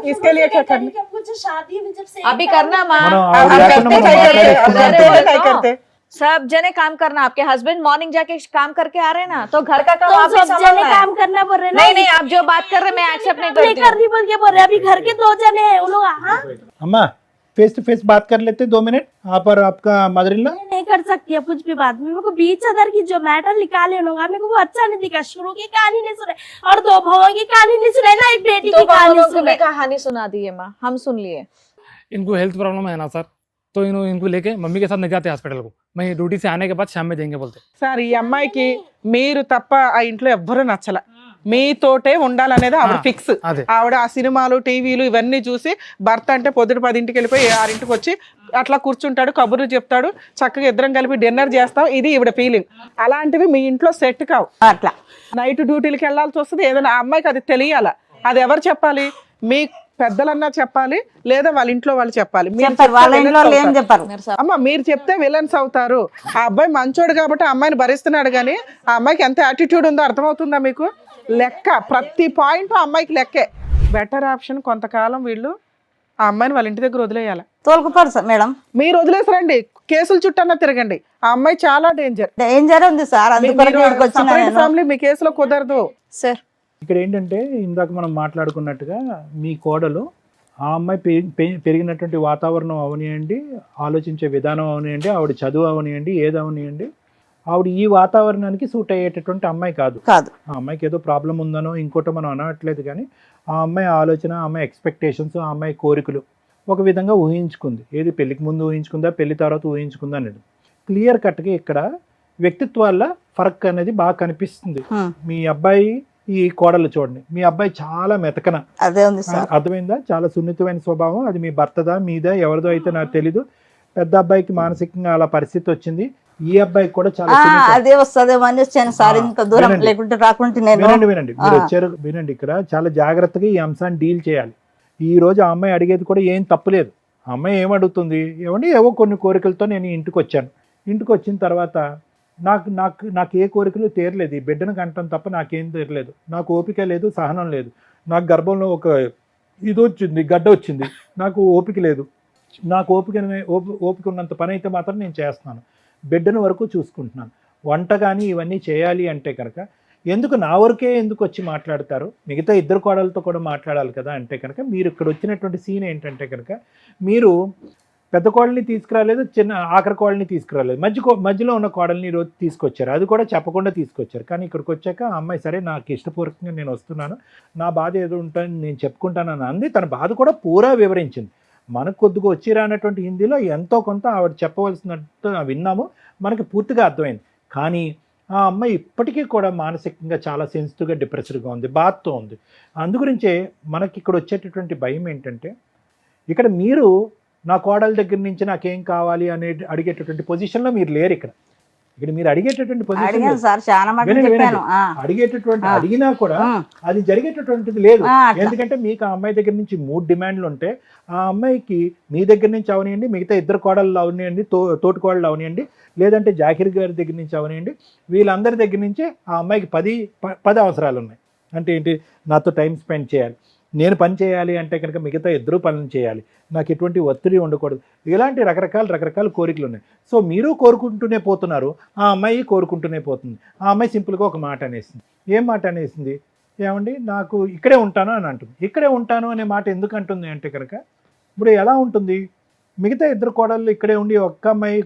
इसके लिए क्या करना? जब कुछ शादी में जब से अभी करना माँ, మనం अब ఆవిడ करते లేకుండా మనం क्या करते? अब మాట్లాడేసుకున్నాం. करते क्या नहीं करते? सब जने काम करना। आपके हस्बैंड मॉर्निंग जाके काम करके आ रहे हैं ना, तो घर का काम तो आप ही सब जने संभालना है। काम करना बोल रहे ना, नहीं नहीं, आप जो बात कर रहे हैं मैं एक्सेप्ट नहीं नहीं करती कर हूँ। रही बोल के बोल रहे, अभी घर के 2 जने हैं उन लोग। हाँ अम्मा फेस टू फेस बात कर लेते 2 मिनट, आप और आपका मदर इन लॉ. नहीं कर सकती है कुछ भी बात। मेरे को बीच अदर की जो मैटर निकाले लोग, मेरे को वो अच्छा नहीं दिखा। शुरू की कहानी नहीं सुने और 2 भाइयों की कहानी नहीं सुने ना, एक बेटी तो की कहानी बहनों को भी सुने। कहानी सुना दी है माँ, हम सुन लिए। इनको हेल्थ प्रॉब्लम है ना सर, तो इनको लेके मम्मी के साथ नहीं जाते हॉस्पिटल को। मैं ड्यूटी से आने के बाद शाम में देंगे बोलते। సార్ ఈ అమ్మాయికి మీరు తప్ప ఆ ఇంట్లో ఎవ్వరూ నచ్చల, మీతోటే ఉండాలనేది ఆవిడ ఆ, ఫిక్స్. అదే. ఆవిడ ఆ సినిమాలు టీవీలు ఇవన్నీ చూసి భర్త అంటే పొద్దుట 10ంటికి వెళ్ళిపోయి 6ంటికి వచ్చి అట్లా కూర్చుంటాడు, కబుర్లు చెప్తాడు, చక్కగా ఇద్దరం కలిపి డిన్నర్ చేస్తాం, ఇది ఈవిడ ఫీలింగ్. అలాంటివి మీ ఇంట్లో సెట్ కావు. అట్లా నైట్ డ్యూటీలకి వెళ్ళాల్సి వస్తుంది, ఏదైనా ఆ అమ్మాయికి అది తెలియాల. అది ఎవరు చెప్పాలి? మీ పెద్దలన్నా చెప్పాలి, లేదా వాళ్ళ ఇంట్లో వాళ్ళు చెప్పాలి. మీరు చెప్పారు, చెప్తే వాళ్ళ villains ఇంట్లో వాళ్ళు ఏం అవుతారు. చెప్పారు. అమ్మ మీరు చెప్తే విలన్స్ అవుతారు. ఆ అబ్బాయి మంచోడు కాబట్టి ఆ అమ్మాయిని భరిస్తున్నాడు, కానీ ఆ అమ్మాయికి ఎంత యాటిట్యూడ్ ఉందో అర్థమవుతుందా మీకు? లెక్క, ప్రతి పాయింట్ ఆ అమ్మాయికి లెక్కే. బెటర్ ఆప్షన్ కొంతకాలం వీళ్ళు ఆ అమ్మాయిని వాళ్ళ ఇంటి దగ్గర వదిలేయాలి. తోలుకుపోరు సార్ మేడం, మీరు వదిలేసరండి, కేసుల చుట్టన్నా తిరగండి. ఆ అమ్మాయి చాలా డేంజర్. డేంజర్ ఉంది సార్, అందుకొరకు ఇక్కడికి వచ్చిన నేను. ఫ్యామిలీ మీ కేసులో కుదరదు. सर ఇక్కడ ఏంటంటే ఇందాక మనం మాట్లాడుకున్నట్టుగా మీ కోడలు ఆ అమ్మాయి పెరిగినటువంటి వాతావరణం అవనియండి, ఆలోచించే విధానం అవనియండి, ఆవిడ చదువు అవనియండి, ఏది అవనియండి, ఆవిడ ఈ వాతావరణానికి సూట్ అయ్యేటటువంటి అమ్మాయి కాదు. కాదు, ఆ అమ్మాయికి ఏదో ప్రాబ్లం ఉందనో ఇంకోటో మనం అనట్లేదు, కానీ ఆ అమ్మాయి ఆలోచన, ఆ అమ్మాయి ఎక్స్పెక్టేషన్స్, ఆ అమ్మాయి కోరికలు ఒక విధంగా ఊహించుకుంది. ఏది పెళ్లికి ముందు ఊహించుకుందా, పెళ్లి తర్వాత ఊహించుకుందా అనేది క్లియర్ కట్గా ఇక్కడ వ్యక్తిత్వాల ఫరక్ అనేది బాగా కనిపిస్తుంది. మీ అబ్బాయి ఈ కోడలు చూడండి, మీ అబ్బాయి చాలా మెతకన, అదే ఉంది సార్. అర్థమైందా? చాలా సున్నితమైన స్వభావం. అది మీ భర్తదా మీదా ఎవరిదో అయితే నాకు తెలీదు. పెద్ద అబ్బాయికి మానసికంగా అలా పరిస్థితి వచ్చింది, ఈ అబ్బాయికి కూడా చాలా సున్నితం. అదే వస్తుందేమో అని వచ్చాను సార్, ఇంత దూరం వినండి. లేకుంటే రాకుంటే నేను. వినండి మీరు వచ్చారు, వినండి. ఇక్కడ చాలా జాగ్రత్తగా ఈ అంశాన్ని డీల్ చేయాలి. ఈ రోజు ఆ అమ్మాయి అడిగేది కూడా ఏం తప్పులేదు. ఆ అమ్మాయి ఏమడుగుతుంది, ఏమండి ఏవో కొన్ని కోరికలతో నేను ఇంటికి వచ్చాను, ఇంటికి వచ్చిన తర్వాత నాకు నాకు నాకు ఏ కోరికలు తీరలేదు, ఈ బిడ్డను కంటం తప్ప నాకేం తీరలేదు, నాకు ఓపిక లేదు, సహనం లేదు, నాకు గర్భంలో ఒక ఇది వచ్చింది, గడ్డ వచ్చింది, నాకు ఓపిక లేదు, నాకు ఓపిక ఉన్నంత పని అయితే మాత్రం నేను చేస్తున్నాను, బిడ్డను వరకు చూసుకుంటున్నాను, వంట కానీ ఇవన్నీ చేయాలి అంటే కనుక ఎందుకు నా వరకే ఎందుకు వచ్చి మాట్లాడతారు, మిగతా 2 కోడలతో కూడా మాట్లాడాలి కదా అంటే కనుక మీరు ఇక్కడ వచ్చినటువంటి సీన్ ఏంటంటే కనుక మీరు పెద్ద కోడల్ని తీసుకురాలేదు, చిన్న ఆఖరి కోడల్ని తీసుకురాలేదు, మధ్యలో ఉన్న కోడల్ని ఈరోజు తీసుకొచ్చారు. అది కూడా చెప్పకుండా తీసుకొచ్చారు. కానీ ఇక్కడికి వచ్చాక ఆ అమ్మాయి సరే నాకు ఇష్టపూర్వకంగా నేను వస్తున్నాను, నా బాధ ఏదో ఉంటుంది నేను చెప్పుకుంటానని అంది. తన బాధ కూడా పూరా వివరించింది. మనకు కొద్దిగా వచ్చి రానటువంటి హిందీలో ఎంతో కొంత ఆవిడ చెప్పవలసినట్టు విన్నాము, మనకి పూర్తిగా అర్థమైంది. కానీ ఆ అమ్మాయి ఇప్పటికీ కూడా మానసికంగా చాలా సెన్సిటివ్గా డిప్రెస్డ్గా ఉంది, బాధతో ఉంది. అందుగురించే మనకి ఇక్కడ వచ్చేటటువంటి భయం ఏంటంటే, ఇక్కడ మీరు నా కోడల దగ్గర నుంచి నాకేం కావాలి అనే అడిగేటటువంటి పొజిషన్లో మీరు లేరు. ఇక్కడ మీరు అడిగేటటువంటి పొజిషన్ అడిగాను సార్, చాలా మాట చెప్పాను. అడిగేటటువంటి అడిగినా కూడా అది జరిగేటటువంటిది లేదు. ఎందుకంటే మీకు ఆ అమ్మాయి దగ్గర నుంచి 3 డిమాండ్లు ఉంటే, ఆ అమ్మాయికి మీ దగ్గర నుంచి అవనియండి, మిగతా 2 కోడళ్ళు అవనియండి, తోటి కోడళ్ళు అవనియండి, లేదంటే జాకిర్ గారి దగ్గర నుంచి అవనియండి, వీళ్ళందరి దగ్గర నుంచి ఆ అమ్మాయికి 10 అవసరాలు ఉన్నాయి. అంటే ఏంటి, నాతో టైం స్పెండ్ చేయాలి, నేను పని చేయాలి అంటే కనుక మిగతా 2 పనులు చేయాలి, నాకు ఎటువంటి ఒత్తిడి ఉండకూడదు, ఇలాంటి రకరకాల కోరికలు ఉన్నాయి. సో మీరు కోరుకుంటూనే పోతున్నారు, ఆ అమ్మాయి కోరుకుంటూనే పోతుంది. ఆ అమ్మాయి సింపుల్గా ఒక మాట అనేసింది. ఏం మాట అనేసింది? ఏమండి నాకు ఇక్కడే ఉంటాను అని అంటుంది. ఇక్కడే ఉంటాను అనే మాట ఎందుకు అంటుంది అంటే కనుక, ఇప్పుడు ఎలా ఉంటుంది, మిగతా 2 కోడళ్ళు ఇక్కడే ఉండి ఒక్క అమ్మాయి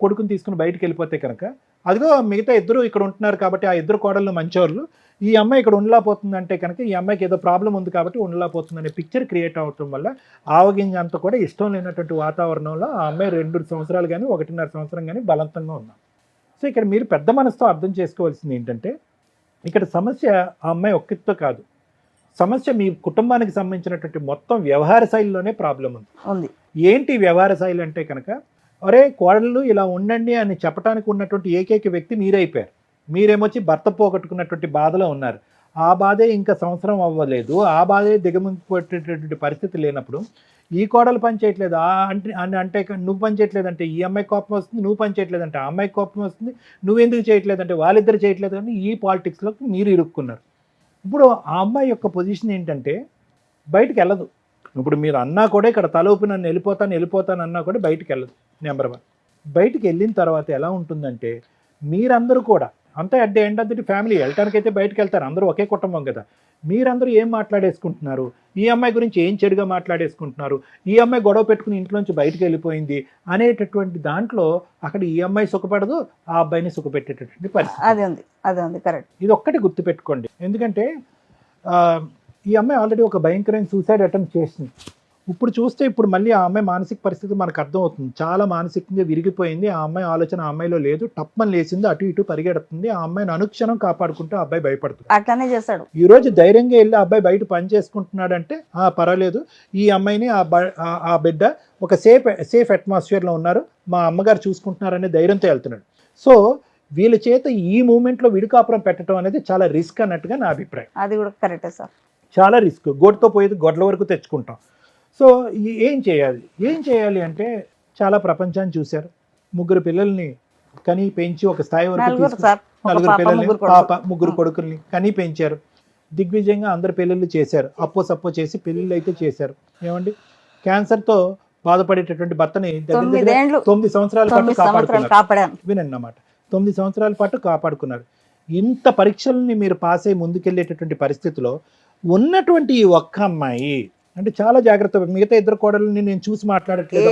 కొడుకుని తీసుకుని బయటికి వెళ్ళిపోతే కనుక, అదిగో మిగతా 2 ఇక్కడ ఉంటున్నారు కాబట్టి ఆ 2 కోడళ్ళు మంచోళ్ళు, ఈ అమ్మాయి ఇక్కడ ఉండలేకపోతుంది అంటే కనుక ఈ అమ్మాయికి ఏదో ప్రాబ్లం ఉంది కాబట్టి ఉండలేకపోతుంది అనే పిక్చర్ క్రియేట్ అవటం వల్ల ఆవగింజ అంతా కూడా ఇష్టం లేనటువంటి వాతావరణంలో ఆ అమ్మాయి 2 సంవత్సరాలు కానీ 1.5 సంవత్సరం కానీ బలవంతంగా ఉన్నాం. సో ఇక్కడ మీరు పెద్ద మనసుతో అర్థం చేసుకోవాల్సింది ఏంటంటే, ఇక్కడ సమస్య ఆ అమ్మాయి ఒక్కటితో కాదు, సమస్య మీ కుటుంబానికి సంబంధించినటువంటి మొత్తం వ్యవహార శైలిలోనే ప్రాబ్లం ఉంది. ఏంటి వ్యవహార శైలి అంటే కనుక, ఒరే కోడళ్ళు ఇలా ఉండండి అని చెప్పడానికి ఉన్నటువంటి ఏకైక వ్యక్తి మీరైపోయారు. మీరేమొచ్చి భర్త పోగొట్టుకున్నటువంటి బాధలో ఉన్నారు. ఆ బాధే ఇంకా సంవత్సరం అవ్వలేదు, ఆ బాధే దిగమింగిపోయేటటువంటి పరిస్థితి లేనప్పుడు ఈ కోడలు పని చేయట్లేదు అంటే నువ్వు పని చేయట్లేదంటే ఈ అమ్మాయి కోపం వస్తుంది, నువ్వు పని చేయట్లేదంటే ఆ అమ్మాయి కోపం వస్తుంది, నువ్వెందుకు చేయట్లేదంటే వాళ్ళిద్దరు చేయట్లేదు అని ఈ పాలిటిక్స్లోకి మీరు ఇరుక్కున్నారు. ఇప్పుడు ఆ అమ్మాయి యొక్క పొజిషన్ ఏంటంటే బయటికి వెళ్ళదు. ఇప్పుడు మీరు అన్నా కూడా ఇక్కడ తలూపి నన్ను వెళ్ళిపోతాను అన్నా కూడా బయటికి వెళ్ళదు. నెంబర్ 1. బయటికి వెళ్ళిన తర్వాత ఎలా ఉంటుందంటే, మీరందరూ కూడా అంతా at the end of the family వెళ్ళటానికైతే బయటకు వెళ్తారు, అందరూ ఒకే కుటుంబం కదా. మీరందరూ ఏం మాట్లాడేసుకుంటున్నారు, ఈ అమ్మాయి గురించి ఏం చెడుగా మాట్లాడేసుకుంటున్నారు, ఈ అమ్మాయి గొడవ పెట్టుకుని ఇంట్లోంచి బయటకు వెళ్ళిపోయింది అనేటటువంటి దాంట్లో అక్కడ ఈ అమ్మాయి సుఖపడదు, ఆ అబ్బాయిని సుఖపెట్టేటటువంటి పరిస్థితి. అది ఉంది కరెక్ట్. ఇది ఒక్కటి గుర్తుపెట్టుకోండి. ఎందుకంటే ఈ అమ్మాయి ఆల్రెడీ ఒక భయంకరమైన సూసైడ్ అటెంప్ట్ చేసింది. ఇప్పుడు చూస్తే ఇప్పుడు మళ్ళీ ఆ అమ్మాయి మానసిక పరిస్థితి మనకు అర్థమవుతుంది. చాలా మానసికంగా విరిగిపోయింది. ఆ అమ్మాయి ఆలోచన ఆ అమ్మాయిలో లేదు, టప్మని లేచింది, అటు ఇటు పరిగెడుతుంది. ఆ అమ్మాయిని అనుక్షణం కాపాడుకుంటూ ఆ అబ్బాయి భయపడుతుంది. అట్లానే చేస్తాడు. ఈ రోజు ధైర్యంగా వెళ్ళి ఆ అబ్బాయి బయట పని చేసుకుంటున్నాడంటే పర్వాలేదు, ఈ అమ్మాయిని ఆ బిడ్డ ఒక సేఫ్ అట్మాస్ఫియర్లో ఉన్నారు, మా అమ్మగారు చూసుకుంటున్నారనే ధైర్యంతో వెళ్తున్నాడు. సో వీళ్ళ చేత ఈ మూమెంట్లో విడికాపురం పెట్టడం అనేది చాలా రిస్క్ అన్నట్టుగా నా అభిప్రాయం. అది కూడా కరెక్టే సార్, చాలా రిస్క్. గోటుతో పోయేది గొడ్ల వరకు తెచ్చుకుంటాం. సో ఏం చేయాలి అంటే, చాలా ప్రపంచాన్ని చూశారు. 3 పిల్లల్ని కని పెంచి ఒక స్థాయి వరకు 4 పిల్లల్ని, పాప 3 కొడుకుల్ని కని పెంచారు. దిగ్విజయంగా అందరు పెళ్ళిళ్ళు చేశారు, సప్పో చేసి పెళ్ళిళ్ళు అయితే చేశారు. ఏమండి, క్యాన్సర్తో బాధపడేటటువంటి భర్తని 9 సంవత్సరాల పాటు కాపాడుకున్నారు. వినండి అన్నమాట, 9 సంవత్సరాల పాటు కాపాడుకున్నారు. ఇంత పరీక్షల్ని మీరు పాస్ అయ్యి ముందుకెళ్ళేటటువంటి పరిస్థితిలో ఉన్నటువంటి ఈ ఒక్క అమ్మాయి అంటే చాలా జాగ్రత్త. మిగతా 2 కోడళ్ళని నేను చూసి మాట్లాడట్లేదు,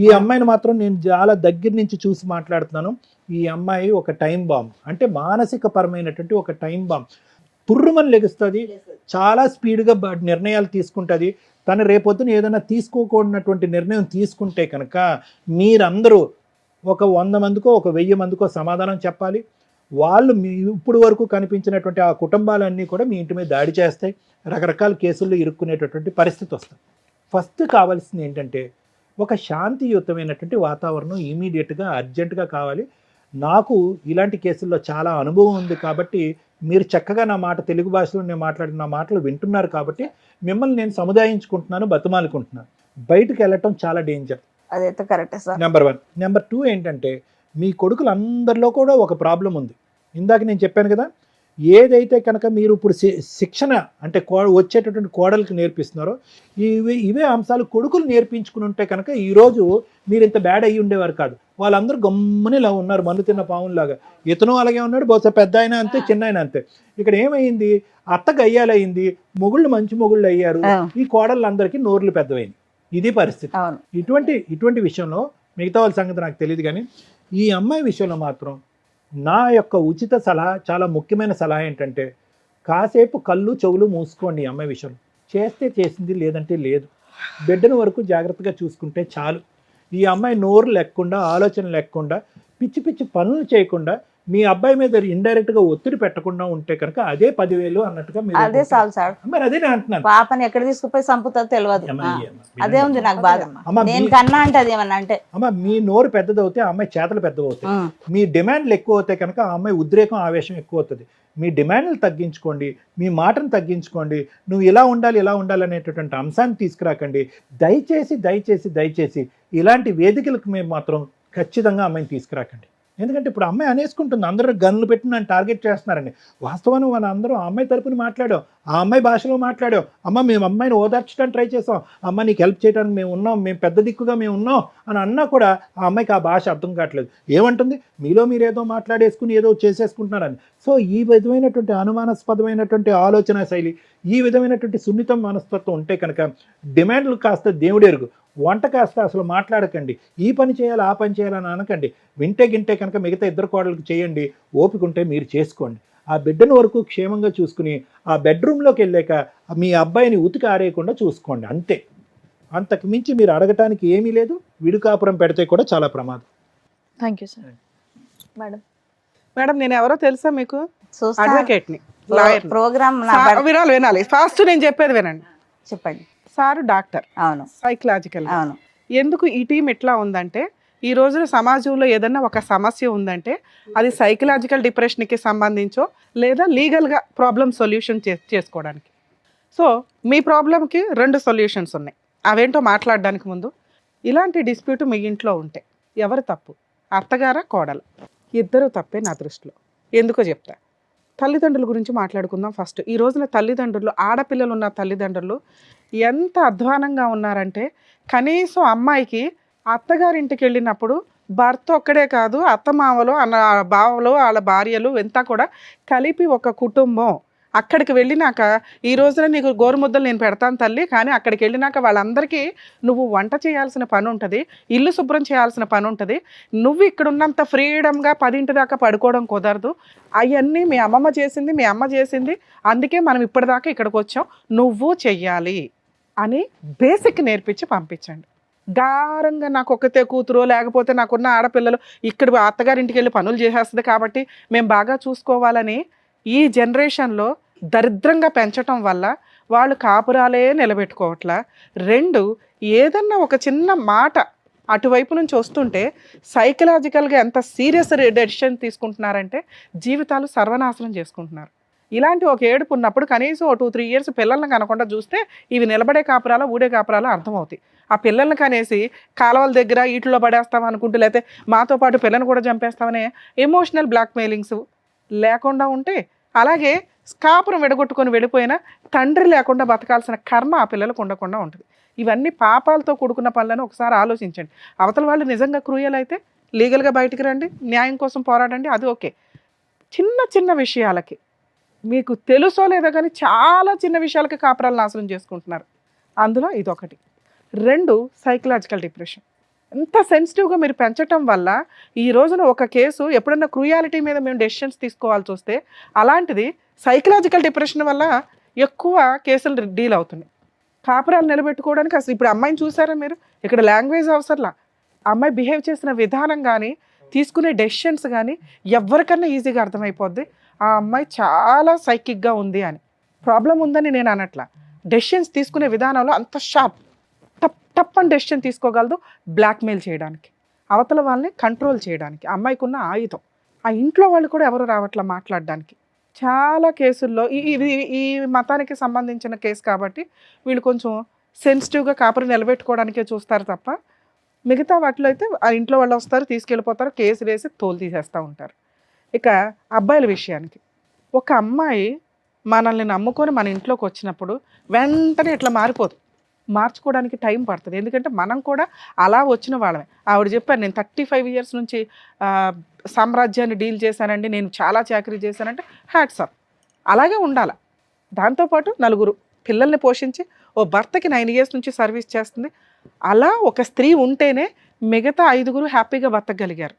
ఈ అమ్మాయిని మాత్రం నేను చాలా దగ్గర నుంచి చూసి మాట్లాడుతున్నాను. ఈ అమ్మాయి ఒక టైం బాంబ్, అంటే మానసిక పరమైనటువంటి ఒక టైం బాంబ్. పుర్రుమని లెగుస్తుంది, చాలా స్పీడ్గా నిర్ణయాలు తీసుకుంటుంది. తను రేపొద్దున ఏదైనా తీసుకోకూడనటువంటి నిర్ణయం తీసుకుంటే కనుక మీరందరూ ఒక 100 మందికో ఒక 1000 మందికో సమాధానం చెప్పాలి. వాళ్ళు ఇప్పుడు వరకు కనిపించినటువంటి ఆ కుటుంబాలన్నీ కూడా మీ ఇంటి మీద దాడి చేస్తాయి, రకరకాల కేసుల్లో ఇరుక్కునేటటువంటి పరిస్థితి వస్తుంది. ఫస్ట్ కావాల్సింది ఏంటంటే, ఒక శాంతియుతమైనటువంటి వాతావరణం ఇమీడియట్గా అర్జెంటుగా కావాలి. నాకు ఇలాంటి కేసుల్లో చాలా అనుభవం ఉంది కాబట్టి మీరు చక్కగా నా మాట తెలుగు భాషలో నేను మాట్లాడిన నా మాటలు వింటున్నారు కాబట్టి మిమ్మల్ని నేను సముదాయించుకుంటున్నాను, బతిమాలుకుంటున్నాను. బయటకు వెళ్ళటం చాలా డేంజర్. అదైతే కరెక్టే సార్. నెంబర్ 1. నెంబర్ 2 ఏంటంటే, మీ కొడుకులందరిలో కూడా ఒక ప్రాబ్లం ఉంది. ఇందాక నేను చెప్పాను కదా, ఏదైతే కనుక మీరు ఇప్పుడు శిక్షణ అంటే వచ్చేటటువంటి కోడలికి నేర్పిస్తున్నారో ఇవే అంశాలు కొడుకులు నేర్పించుకుని ఉంటే కనుక ఈరోజు మీరు ఇంత బ్యాడ్ అయ్యి ఉండేవారు కాదు. వాళ్ళందరూ గమ్ముని ఇలా ఉన్నారు, మన్ను తిన్న పావులాగా. ఇతను అలాగే ఉన్నాడు, బహుశా పెద్ద అయినా అంతే, చిన్న అయినా అంతే. ఇక్కడ ఏమైంది, అత్త గయ్యాలయ్యింది, మొగుళ్ళు మంచి మొగుళ్ళు అయ్యారు, ఈ కోడళ్ళందరికీ నోర్లు పెద్దవైంది. ఇది పరిస్థితి. అవును. ఇటువంటి విషయంలో మిగతా వాళ్ళ సంగతి నాకు తెలియదు, కానీ ఈ అమ్మాయి విషయంలో మాత్రం నా యొక్క ఉచిత సలహా, చాలా ముఖ్యమైన సలహా ఏంటంటే, కాసేపు కళ్ళు చెవులు మూసుకోండి. ఈ అమ్మాయి విషయంలో చేస్తే చేసింది, లేదంటే లేదు. బిడ్డను వరకు జాగ్రత్తగా చూసుకుంటే చాలు. ఈ అమ్మాయి నోరు లేకుండా, ఆలోచన లేకుండా, పిచ్చి పిచ్చి పనులు చేయకుండా, మీ అబ్బాయి మీద ఇండైరెక్ట్గా ఒత్తిడి పెట్టకుండా ఉంటే కనుక అదే 10,000 అన్నట్టుగా మీరు అదే చాలు సార్. మరి అదే నేను అంటున్నాను. పాపని ఎక్కడ తీసుకుపోయి చంపుతుందో తెలియదు. అదే ఉంది నాకు బాధ. అమ్మ, నేను కన్నా అంటే అది ఏమన్నా అంటే అమ్మ, మీ నోరు పెద్దదవుతే ఆ అమ్మాయి చేతలు పెద్దవవుతాయి. మీ డిమాండ్లు ఎక్కువ అవుతాయి కనుక ఆ అమ్మాయి ఉద్రేకం, ఆవేశం ఎక్కువ అవుతుంది. మీ డిమాండ్లు తగ్గించుకోండి, మీ మాటను తగ్గించుకోండి. నువ్వు ఇలా ఉండాలి అనేటటువంటి అంశాన్ని తీసుకురాకండి. దయచేసి ఇలాంటి వేదికలకు మేము మాత్రం ఖచ్చితంగా అమ్మాయిని తీసుకురాకండి. ఎందుకంటే ఇప్పుడు అమ్మాయి అనేసుకుంటుంది, అందరూ గన్నులు పెట్టి నన్ను టార్గెట్ చేస్తున్నారండి. వాస్తవాన్ని మన అందరూ ఆ అమ్మాయి తరపున మాట్లాడాం, ఆ అమ్మాయి భాషలో మాట్లాడాం. అమ్మ, మేము అమ్మాయిని ఓదార్చడానికి ట్రై చేసాం, అమ్మ నీకు హెల్ప్ చేయడానికి మేము ఉన్నాం, మేము పెద్ద దిక్కుగా మేము ఉన్నాం అని అన్నా కూడా ఆ అమ్మాయికి ఆ భాష అర్థం కావట్లేదు. ఏమంటుంది, మీలో మీరు ఏదో మాట్లాడేసుకుని ఏదో చేసేసుకుంటున్నారని. సో ఈ విధమైనటువంటి అనుమానాస్పదమైనటువంటి ఆలోచన శైలి, ఈ విధమైనటువంటి సున్నితం మనస్తత్వం ఉంటే కనుక డిమాండ్లు కాస్త దేవుడెరుగు, వంట కాస్త అసలు మాట్లాడకండి. ఈ పని చేయాలి, ఆ పని చేయాలని అనకండి. వింటే కనుక మిగతా ఇద్దరు కోడలకు చేయండి, ఓపిక ఉంటే మీరు చేసుకోండి. ఆ బిడ్డను వరకు క్షేమంగా చూసుకుని ఆ బెడ్రూమ్లోకి వెళ్ళాక మీ అబ్బాయిని ఉతికి ఆరేయకుండా చూసుకోండి, అంతే. అంతకు మించి మీరు అడగటానికి ఏమీ లేదు. విడుకాపురం పెడితే కూడా చాలా ప్రమాదం. Thank you sir. మేడం, నేను ఎవరో తెలుసా మీకు? చూస్తా. అడ్వకేట్ని, లాయర్ని. ప్రోగ్రామ్ వినాలి. ఫాస్ట్ నేను చెప్పేది వినండి. చెప్పండి. సారు డాక్టర్, అవును, సైకలాజికల్. అవును. ఎందుకు ఈ టీం ఎట్లా ఉందంటే, ఈ రోజున సమాజంలో ఏదన్నా ఒక సమస్య ఉందంటే అది సైకలాజికల్ డిప్రెషన్కి సంబంధించో లేదా లీగల్గా ప్రాబ్లం సొల్యూషన్ చేసుకోవడానికి. సో మీ ప్రాబ్లంకి 2 సొల్యూషన్స్ ఉన్నాయి. అవేంటో మాట్లాడడానికి ముందు, ఇలాంటి డిస్ప్యూట్ మీ ఇంట్లో ఉంటే ఎవరు తప్పు, అత్తగారా కోడలు? ఇద్దరు తప్పే నా దృష్టిలో. ఎందుకో చెప్తా. తల్లిదండ్రుల గురించి మాట్లాడుకుందాం ఫస్ట్. ఈ రోజున తల్లిదండ్రులు, ఆడపిల్లలు ఉన్న తల్లిదండ్రులు ఎంత అధ్వానంగా ఉన్నారంటే, కనీసం అమ్మాయికి అత్తగారింటికి వెళ్ళినప్పుడు భర్త ఒక్కడే కాదు, అత్తమామలు, అన్న బావలు, వాళ్ళ భార్యలు అంతా కూడా కలిపి ఒక కుటుంబం. అక్కడికి వెళ్ళినాక, ఈ రోజున నీకు గోరుముద్దలు నేను పెడతాను తల్లి, కానీ అక్కడికి వెళ్ళినాక వాళ్ళందరికీ నువ్వు వంట చేయాల్సిన పని ఉంటుంది, ఇల్లు శుభ్రం చేయాల్సిన పని ఉంటుంది. నువ్వు ఇక్కడ ఉన్నంత ఫ్రీడమ్గా 10 దాకా పడుకోవడం కుదరదు. అవన్నీ మీ అమ్మమ్మ చేసింది, మీ అమ్మ చేసింది, అందుకే మనం ఇప్పటిదాకా ఇక్కడికి వచ్చాం, నువ్వు చెయ్యాలి అని బేసిక్ నేర్పించి పంపించండి. గారంగా నాకు ఒక్కతే కూతురు, లేకపోతే నాకున్న ఆడపిల్లలు ఇక్కడ అత్తగారింటికి వెళ్ళి పనులు చేసేస్తుంది కాబట్టి మేము బాగా చూసుకోవాలని ఈ జనరేషన్లో దరిద్రంగా పెంచటం వల్ల వాళ్ళు కాపురాలే నిలబెట్టుకోవట్లా. 2, ఏదన్నా ఒక చిన్న మాట అటువైపు నుంచి వస్తుంటే సైకలాజికల్గా ఎంత సీరియస్ డెసిషన్ తీసుకుంటున్నారంటే జీవితాలు సర్వనాశనం చేసుకుంటున్నారు. ఇలాంటి ఒక ఏడుపు ఉన్నప్పుడు కనీసం 2-3 ఇయర్స్ పిల్లల్ని కనకుండా చూస్తే ఇవి నిలబడే కాపురాలు, ఊడే కాపురాలు అర్థమవుతాయి. ఆ పిల్లల్ని కనేసి కాలువల దగ్గర ఈటిలో పడేస్తాం అనుకుంటూ, లేకపోతే మాతో పాటు పిల్లని కూడా చంపేస్తామనే ఎమోషనల్ బ్లాక్మెయిలింగ్స్ లేకుండా ఉంటే, అలాగే కాపురం విడగొట్టుకొని వెళ్ళిపోయినా తండ్రి లేకుండా బతకాల్సిన కర్మ ఆ పిల్లలకు ఉండకుండా ఉంటుంది. ఇవన్నీ పాపాలతో కూడుకున్న పనులను ఒకసారి ఆలోచించండి. అవతల వాళ్ళు నిజంగా క్రూయల్ అయితే లీగల్గా బయటికి రండి, న్యాయం కోసం పోరాడండి, అది ఓకే. చిన్న విషయాలకి, మీకు తెలుసో లేదో కానీ చాలా చిన్న విషయాలకి కాపురాలు నాశనం చేసుకుంటున్నారు. అందులో ఇదొకటి. 2, సైకలాజికల్ డిప్రెషన్. ఎంత సెన్సిటివ్గా మీరు పెంచటం వల్ల ఈ రోజున ఒక కేసు ఎప్పుడన్నా క్రూయాలిటీ మీద మేము డెసిషన్స్ తీసుకోవాల్సి వస్తే, అలాంటిది సైకలాజికల్ డిప్రెషన్ వల్ల ఎక్కువ కేసులు డీల్ అవుతున్నాయి. కాపురాలు నిలబెట్టుకోవడానికి అసలు ఇప్పుడు అమ్మాయిని చూసారా మీరు? ఇక్కడ లాంగ్వేజ్ అవసరంలా, అమ్మాయి బిహేవ్ చేసిన విధానం కానీ, తీసుకునే డెసిషన్స్ కానీ ఎవరికన్నా ఈజీగా అర్థమైపోద్ది ఆ అమ్మాయి చాలా సైకిక్గా ఉంది అని. ప్రాబ్లం ఉందని నేను అనట్లా, డెసిషన్స్ తీసుకునే విధానంలో అంత షార్ప్, టప్ అని డెసిషన్ తీసుకోగలదు బ్లాక్మెయిల్ చేయడానికి, అవతల వాళ్ళని కంట్రోల్ చేయడానికి. అమ్మాయికి ఉన్న ఆయుధం. ఆ ఇంట్లో వాళ్ళు కూడా ఎవరు రావట్లా మాట్లాడడానికి. చాలా కేసుల్లో ఈ మతానికి సంబంధించిన కేసు కాబట్టి వీళ్ళు కొంచెం సెన్సిటివ్గా కాపురం నిలబెట్టుకోవడానికే చూస్తారు తప్ప, మిగతా వాటిలో అయితే ఆ ఇంట్లో వాళ్ళు వస్తారు, తీసుకెళ్ళిపోతారు, కేసు వేసి తోలు తీసేస్తూ ఉంటారు. ఇక అబ్బాయిల విషయానికి, ఒక అమ్మాయి మనల్ని నమ్ముకొని మన ఇంట్లోకి వచ్చినప్పుడు వెంటనే ఇట్లా మారిపోదు. మార్చుకోవడానికి టైం పడుతుంది. ఎందుకంటే మనం కూడా అలా వచ్చిన వాళ్ళమే. ఆవిడ చెప్పారు, నేను 35 ఇయర్స్ నుంచి సామ్రాజ్యాన్ని డీల్ చేశానండి, నేను చాలా చాకరీ చేశానంటే హ్యాట్స్ ఆఫ్. అలాగే ఉండాలి. దాంతోపాటు 4 పిల్లల్ని పోషించి, ఓ భర్తకి 9 ఇయర్స్ నుంచి సర్వీస్ చేస్తుంది, అలా ఒక స్త్రీ ఉంటేనే మిగతా 5గురు హ్యాపీగా బతకగలిగారు.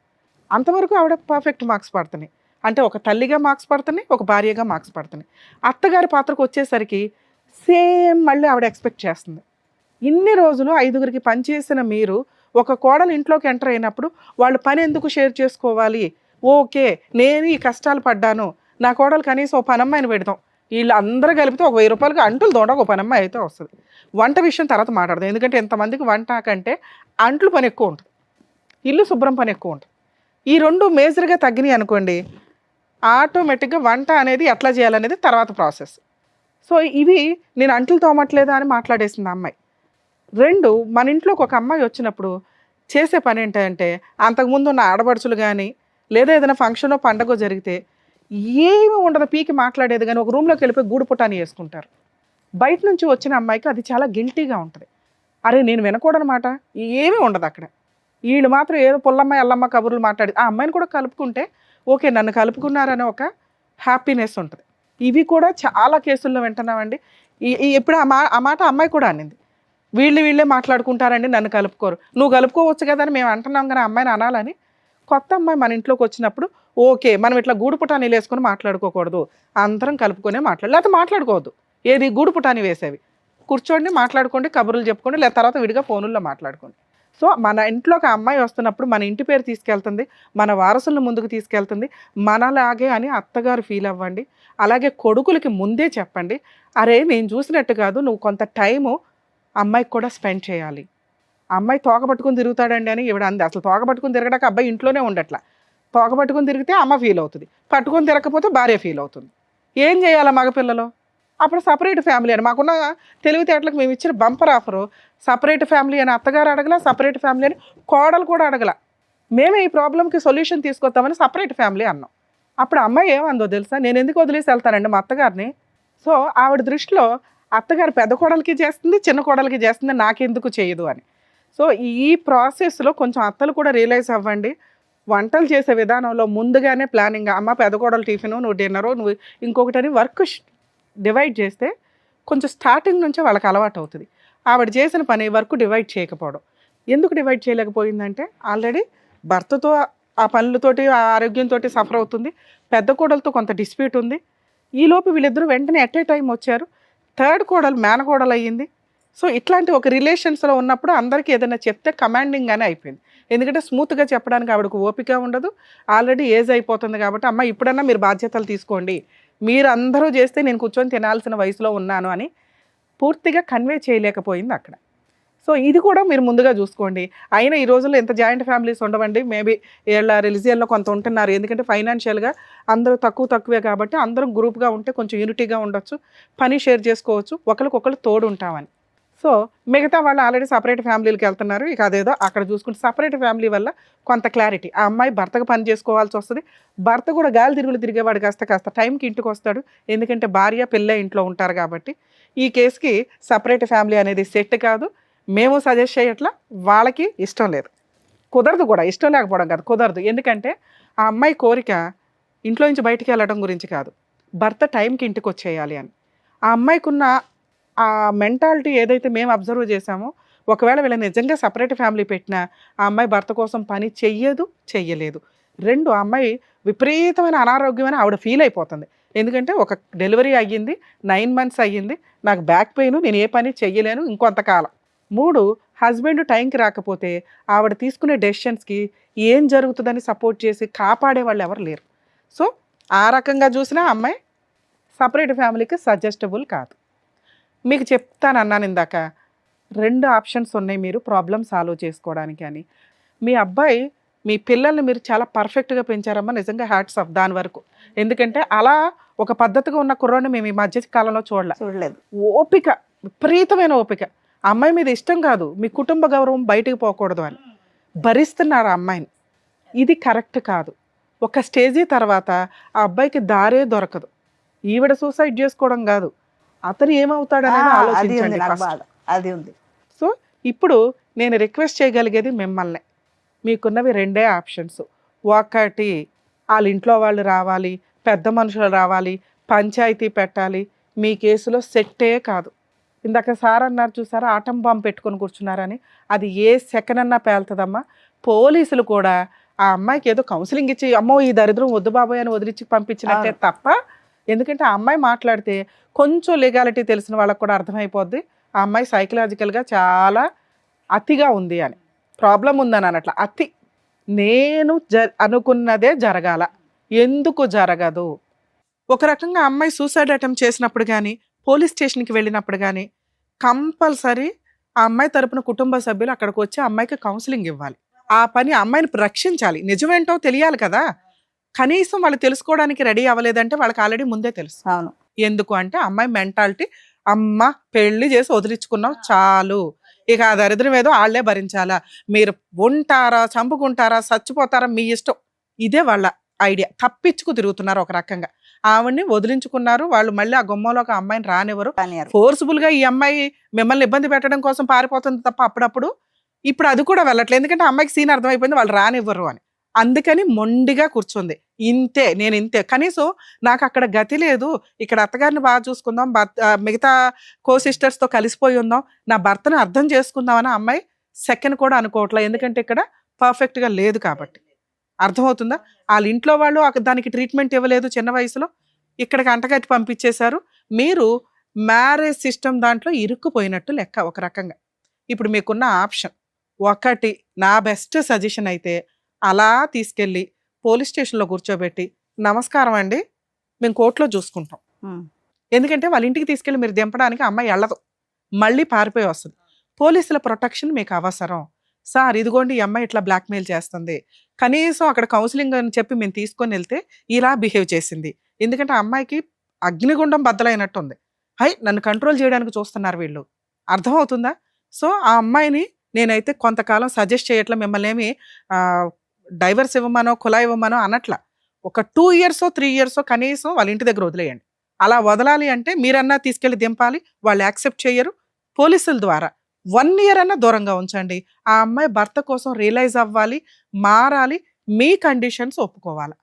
అంతవరకు ఆవిడ పర్ఫెక్ట్ మార్క్స్ పడుతున్నాయి. అంటే ఒక తల్లిగా మార్క్స్ పడుతున్నాయి, ఒక భార్యగా మార్క్స్ పడుతున్నాయి. అత్తగారి పాత్రకు వచ్చేసరికి సేమ్ మళ్ళీ ఆవిడ ఎక్స్పెక్ట్ చేస్తుంది. ఇన్ని రోజులు 5గురికి పనిచేసిన మీరు ఒక కోడలు ఇంట్లోకి ఎంటర్ అయినప్పుడు వాళ్ళు పని ఎందుకు షేర్ చేసుకోవాలి? ఓకే, నేను ఈ కష్టాలు పడ్డాను, నా కోడలు కనీసం ఓ పనమ్మాయిని పెడతాం, వీళ్ళు అందరూ కలిపితే ఒక 1000 రూపాయలకి అంటులు దోడ ఒక పనమ్మాయి అయితే వస్తుంది. వంట విషయం తర్వాత మాట్లాడదాం, ఎందుకంటే ఎంతమందికి వంట కంటే అంట్లు పని ఎక్కువ ఉంటుంది, ఇల్లు శుభ్రం పని ఎక్కువ ఉంటుంది. ఈ 2 మేజర్గా తగ్గినాయి అనుకోండి, ఆటోమేటిక్గా వంట అనేది ఎట్లా చేయాలనేది తర్వాత ప్రాసెస్. సో ఇవి నేను అంట్లు తోమట్లేదా అని మాట్లాడేసింది అమ్మాయి. 2, మన ఇంట్లోకి ఒక అమ్మాయి వచ్చినప్పుడు చేసే పని ఏంటంటే, అంతకుముందు ఉన్న ఆడపడుచులు కానీ లేదా ఏదైనా ఫంక్షనో పండగో జరిగితే ఏమి ఉండదు, పీకి మాట్లాడేది కానీ ఒక రూమ్లోకి వెళ్ళిపోయి గూడు పుటాని వేసుకుంటారు. బయట నుంచి వచ్చిన అమ్మాయికి అది చాలా గిల్టీగా ఉంటుంది. అరే నేను వినకూడనమాట, ఏమీ ఉండదు అక్కడ. వీళ్ళు మాత్రం ఏదో పుల్లమ్మ ఎల్లమ్మ కబుర్లు మాట్లాడి ఆ అమ్మాయిని కూడా కలుపుకుంటే ఓకే, నన్ను కలుపుకున్నారనే ఒక హ్యాపీనెస్ ఉంటుంది. ఇవి కూడా చాలా కేసుల్లో వింటున్నామండి. ఎప్పుడు ఆ మాట అమ్మాయి కూడా అనింది, వీళ్ళే మాట్లాడుకుంటారండి, నన్ను కలుపుకోరు. నువ్వు కలుపుకోవచ్చు కదా అని మేము అంటున్నాం కానీ అమ్మాయిని అనాలని. కొత్త అమ్మాయి మన ఇంట్లోకి వచ్చినప్పుడు ఓకే, మనం ఇట్లా గూడు పుటాని వేసుకొని మాట్లాడుకోకూడదు, అందరం కలుపుకొనే లేకపోతే మాట్లాడుకోవద్దు. ఏది గూడు పుటాని వేసేవి, కూర్చోండి మాట్లాడుకోండి, కబుర్లు చెప్పుకోండి, లేదా తర్వాత విడిగా ఫోనుల్లో మాట్లాడుకోండి. సో మన ఇంట్లోకి ఆ అమ్మాయి వస్తున్నప్పుడు మన ఇంటి పేరు తీసుకెళ్తుంది, మన వారసులను ముందుకు తీసుకెళ్తుంది, మనలాగే అని అత్తగారు ఫీల్ అవ్వండి. అలాగే కొడుకులకి ముందే చెప్పండి, అరే నేను చూసినట్టు కాదు, నువ్వు కొంత టైము అమ్మాయికి కూడా స్పెండ్ చేయాలి. అమ్మాయి తోక పట్టుకుని తిరుగుతాడండి అని ఇవిడ అంది. అసలు తోక పట్టుకుని తిరగడానికి అబ్బాయి ఇంట్లోనే ఉండట్లా. తోక పట్టుకుని తిరిగితే అమ్మ ఫీల్ అవుతుంది, పట్టుకొని తిరగకపోతే భార్య ఫీల్ అవుతుంది. ఏం చేయాలా మగపిల్లలు? అప్పుడు సపరేట్ ఫ్యామిలీ అని మాకున్న తెలివితేటలకు మేము ఇచ్చిన బంపర్ ఆఫరు, సపరేట్ ఫ్యామిలీ అని అత్తగారు అడగల, సపరేట్ ఫ్యామిలీ అని కోడలు కూడా అడగల. మేమే ఈ ప్రాబ్లంకి సొల్యూషన్ తీసుకొస్తామని సపరేట్ ఫ్యామిలీ అన్నాం. అప్పుడు అమ్మాయి ఏమందో తెలుసా, నేను ఎందుకు వదిలేసి వెళ్తానండి మా అత్తగారిని. సో ఆవిడ దృష్టిలో అత్తగారు పెద్ద కోడలికి చేస్తుంది, చిన్న కోడలికి చేస్తుంది, నాకెందుకు చేయదు అని. సో ఈ ప్రాసెస్లో కొంచెం అత్తలు కూడా రియలైజ్ అవ్వండి. వంటలు చేసే విధానంలో ముందుగానే ప్లానింగ్, అమ్మ పెద్ద కోడలు టిఫిను, నువ్వు డిన్నరు, నువ్వు ఇంకొకటని వర్క్ డివైడ్ చేస్తే కొంచెం స్టార్టింగ్ నుంచే వాళ్ళకి అలవాటు అవుతుంది. ఆవిడ చేసిన పని వర్క్ డివైడ్ చేయకపోవడం. ఎందుకు డివైడ్ చేయలేకపోయిందంటే ఆల్రెడీ భర్తతో ఆ పనులతోటి ఆ ఆరోగ్యంతో సఫర్ అవుతుంది, పెద్ద కోడలతో కొంత డిస్ప్యూట్ ఉంది. ఈలోపు వీళ్ళిద్దరూ వెంటనే ఎట్ ఏ టైం వచ్చారు, థర్డ్ కోడలు మేనకోడలు అయ్యింది. సో ఇట్లాంటి ఒక రిలేషన్స్లో ఉన్నప్పుడు అందరికీ ఏదైనా చెప్తే కమాండింగ్గానే అయిపోయింది. ఎందుకంటే స్మూత్గా చెప్పడానికి ఆవిడకు ఓపిక ఉండదు, ఆల్రెడీ ఏజ్ అయిపోతుంది కాబట్టి అమ్మ ఇప్పుడన్నా మీరు బాధ్యతలు తీసుకోండి, మీరు అందరూ చేస్తే నేను కూర్చొని తినాల్సిన వయసులో ఉన్నాను అని పూర్తిగా కన్వే చేయలేకపోయింది అక్కడ. సో ఇది కూడా మీరు ముందుగా చూసుకోండి. అయినా ఈ రోజుల్లో ఎంత జాయింట్ ఫ్యామిలీస్ ఉండవండి, మేబీ వీళ్ళ రిలీజియన్లో కొంత ఉంటున్నారు, ఎందుకంటే ఫైనాన్షియల్గా అందరూ తక్కువే కాబట్టి అందరం గ్రూప్గా ఉంటే కొంచెం యూనిటీగా ఉండొచ్చు, పని షేర్ చేసుకోవచ్చు, ఒకరికొకరు తోడు ఉంటామని. సో మిగతా వాళ్ళు ఆల్రెడీ సపరేట్ ఫ్యామిలీలకు వెళ్తున్నారు, ఇక అదేదో అక్కడ చూసుకుంటే సపరేట్ ఫ్యామిలీ వల్ల కొంత క్లారిటీ. ఆ అమ్మాయి భర్తకు పని చేసుకోవాల్సి వస్తుంది, భర్త కూడా గాలి తిరుగులు తిరిగేవాడు కాస్త టైంకి ఇంటికి వస్తాడు, ఎందుకంటే భార్య పిల్ల ఇంట్లో ఉంటారు కాబట్టి. ఈ కేసుకి సపరేట్ ఫ్యామిలీ అనేది సెట్ కాదు, మేము సజెస్ట్ చేయట్లా, వాళ్ళకి ఇష్టం లేదు, కుదరదు కూడా. ఇష్టం లేకపోవడం కాదు, కుదరదు. ఎందుకంటే ఆ అమ్మాయి కోరిక ఇంట్లో నుంచి బయటికి వెళ్ళడం గురించి కాదు, భర్త టైంకి ఇంటికి వచ్చేయాలి అని. ఆ అమ్మాయికి ఉన్న ఆ మెంటాలిటీ ఏదైతే మేము అబ్జర్వ్ చేసామో, ఒకవేళ వీళ్ళ నిజంగా సపరేట్ ఫ్యామిలీ పెట్టినా ఆ అమ్మాయి భర్త కోసం పని చెయ్యలేదు. 2, ఆ అమ్మాయి విపరీతమైన అనారోగ్యమైన ఆవిడ ఫీల్ అయిపోతుంది. ఎందుకంటే ఒక డెలివరీ అయ్యింది, 9 months అయ్యింది, నాకు బ్యాక్ పెయిన్, నేను ఏ పని చెయ్యలేను ఇంకొంతకాలం. 3, హస్బెండ్ టైంకి రాకపోతే ఆవిడ తీసుకునే డెసిషన్స్కి ఏం జరుగుతుందని సపోర్ట్ చేసి కాపాడే వాళ్ళు ఎవరు లేరు. సో ఆ రకంగా చూసినా అమ్మాయి సపరేట్ ఫ్యామిలీకి సజెస్టబుల్ కాదు. మీకు చెప్తానన్నాను ఇందాక, 2 ఆప్షన్స్ ఉన్నాయి మీరు ప్రాబ్లమ్ సాల్వ్ చేసుకోవడానికి అని. మీ అబ్బాయి మీ పిల్లల్ని మీరు చాలా పర్ఫెక్ట్గా పెంచారమ్మా, నిజంగా హ్యాట్స్ ఆఫ్ దాని వరకు. ఎందుకంటే అలా ఒక పద్ధతిగా ఉన్న కుర్రాడిని మేము ఈ మధ్య కాలంలో చూడలేదు. ఓపిక, విపరీతమైన ఓపిక. అమ్మాయి మీద ఇష్టం కాదు, మీ కుటుంబ గౌరవం బయటికి పోకూడదు అని భరిస్తున్నారు ఆ అమ్మాయిని. ఇది కరెక్ట్ కాదు. ఒక స్టేజీ తర్వాత ఆ అబ్బాయికి దారే దొరకదు. ఈవిడ సూసైడ్ చేసుకోవడం కాదు, అతను ఏమవుతాడనేది ఆలోచించండి ఫస్ట్. అది ఉంది. సో ఇప్పుడు నేను రిక్వెస్ట్ చేయగలిగేది మిమ్మల్ని, మీకున్నవి 2 ఆప్షన్స్. ఒకటి, వాళ్ళ ఇంట్లో వాళ్ళు రావాలి, పెద్ద మనుషులు రావాలి, పంచాయతీ పెట్టాలి, మీ కేసులో సెట్టే కాదు. ఇందాక సార్ అన్నారు చూసారా, ఆటం బాంబు పెట్టుకొని కూర్చున్నారని, అది ఏ సెకండ్ అన్నా పేలుతుందమ్మా. పోలీసులు కూడా ఆ అమ్మాయికి ఏదో కౌన్సిలింగ్ ఇచ్చి అమ్మో ఈ దరిద్రం వద్దు బాబోయ్ అని వదిలించి పంపించినట్టే తప్ప, ఎందుకంటే ఆ అమ్మాయి మాట్లాడితే కొంచెం లీగాలిటీ తెలిసిన వాళ్ళకి కూడా అర్థమైపోద్ది ఆ అమ్మాయి సైకలాజికల్గా చాలా అతిగా ఉంది అని, ప్రాబ్లం ఉందని అన్నట్ల. అతి నేను అనుకున్నదే జరగాల, ఎందుకు జరగదు? ఒక రకంగా అమ్మాయి సూసైడ్ అటెంప్ట్ చేసినప్పుడు కానీ, పోలీస్ స్టేషన్కి వెళ్ళినప్పుడు కానీ కంపల్సరీ ఆ అమ్మాయి తరపున కుటుంబ సభ్యులు అక్కడికి వచ్చి అమ్మాయికి కౌన్సిలింగ్ ఇవ్వాలి. ఆ పని అమ్మాయిని రక్షించాలి. నిజమేంటో తెలియాలి కదా, కనీసం వాళ్ళు తెలుసుకోవడానికి రెడీ అవ్వలేదంటే వాళ్ళకి ఆల్రెడీ ముందే తెలుసు. అవును. ఎందుకు అంటే అమ్మాయి మెంటాలిటీ, అమ్మ పెళ్లి చేసి వదిలించుకున్నాం చాలు, ఇక ఆ దరిద్రం ఏదో వాళ్ళే భరించాలా, మీరు ఉంటారా చంపుకుంటారా చచ్చిపోతారా మీ ఇష్టం, ఇదే వాళ్ళ ఐడియా. తప్పించుకు తిరుగుతున్నారు ఒక రకంగా. ఆవిడ్ని వదిలించుకున్నారు వాళ్ళు, మళ్ళీ ఆ గుమ్మంలోకి ఆ అమ్మాయిని రానివ్వరు. ఫోర్స్ఫుల్ గా ఈ అమ్మాయి మిమ్మల్ని ఇబ్బంది పెట్టడం కోసం పారిపోతుంది తప్ప అప్పుడప్పుడు. ఇప్పుడు అది కూడా వెళ్ళట్లేదు, ఎందుకంటే అమ్మాయికి సీన్ అర్థమైపోయింది వాళ్ళు రానివ్వరు అని. అందుకని మొండిగా కూర్చుంది. ఇంతే, నేను ఇంతే, కనీసం నాకు అక్కడ గతి లేదు, ఇక్కడ అత్తగారిని బాగా చూసుకుందాం, మిగతా కో సిస్టర్స్ తో కలిసిపోయి ఉందాం, నా భర్తను అర్థం చేసుకుందాం అని అమ్మాయి సెకండ్ కూడా అనుకోవట్లేదు. ఎందుకంటే ఇక్కడ పర్ఫెక్ట్ గా లేదు కాబట్టి. అర్థమవుతుందా? వాళ్ళ ఇంట్లో వాళ్ళు దానికి ట్రీట్మెంట్ ఇవ్వలేదు చిన్న వయసులో, ఇక్కడికి అంటగట్టి పంపించేశారు. మీరు మ్యారేజ్ సిస్టమ్ దాంట్లో ఇరుక్కుపోయినట్టు లెక్క ఒక రకంగా. ఇప్పుడు మీకున్న ఆప్షన్ ఒకటి, నా బెస్ట్ సజెషన్ అయితే అలా తీసుకెళ్ళి పోలీస్ స్టేషన్లో కూర్చోబెట్టి, నమస్కారం అండి మేము కోర్టులో చూసుకుంటాం, ఎందుకంటే వాళ్ళ ఇంటికి తీసుకెళ్ళి మీరు దింపడానికి అమ్మాయి వెళ్ళదు, మళ్ళీ పారిపోయి వస్తుంది. పోలీసుల ప్రొటెక్షన్ మీకు అవసరం. సార్ ఇదిగోండి ఈ అమ్మాయి ఇట్లా బ్లాక్మెయిల్ చేస్తుంది, కనీసం అక్కడ కౌన్సిలింగ్ అని చెప్పి మేము తీసుకొని వెళ్తే ఇలా బిహేవ్ చేసింది, ఎందుకంటే ఆ అమ్మాయికి అగ్నిగుండం బద్దలైనట్టు ఉంది, నన్ను కంట్రోల్ చేయడానికి చూస్తున్నారు వీళ్ళు. అర్థమవుతుందా? సో ఆ అమ్మాయిని నేనైతే కొంతకాలం సజెస్ట్ చేయట్లా, మిమ్మల్ని ఏమి డైవర్స్ ఇవ్వమనో కులా ఇవ్వమనో అనట్లా. ఒక 2 years 3 years కనీసం వాళ్ళ ఇంటి దగ్గర వదిలేయండి. అలా వదలాలి అంటే మీరన్నా తీసుకెళ్ళి దింపాలి, వాళ్ళు యాక్సెప్ట్ చేయరు. పోలీసుల ద్వారా 1 year అన్నా దూరంగా ఉంచండి. ఆ అమ్మాయి భర్త కోసం రియలైజ్ అవ్వాలి, మారాలి, మీ కండిషన్స్ ఒప్పుకోవాలి.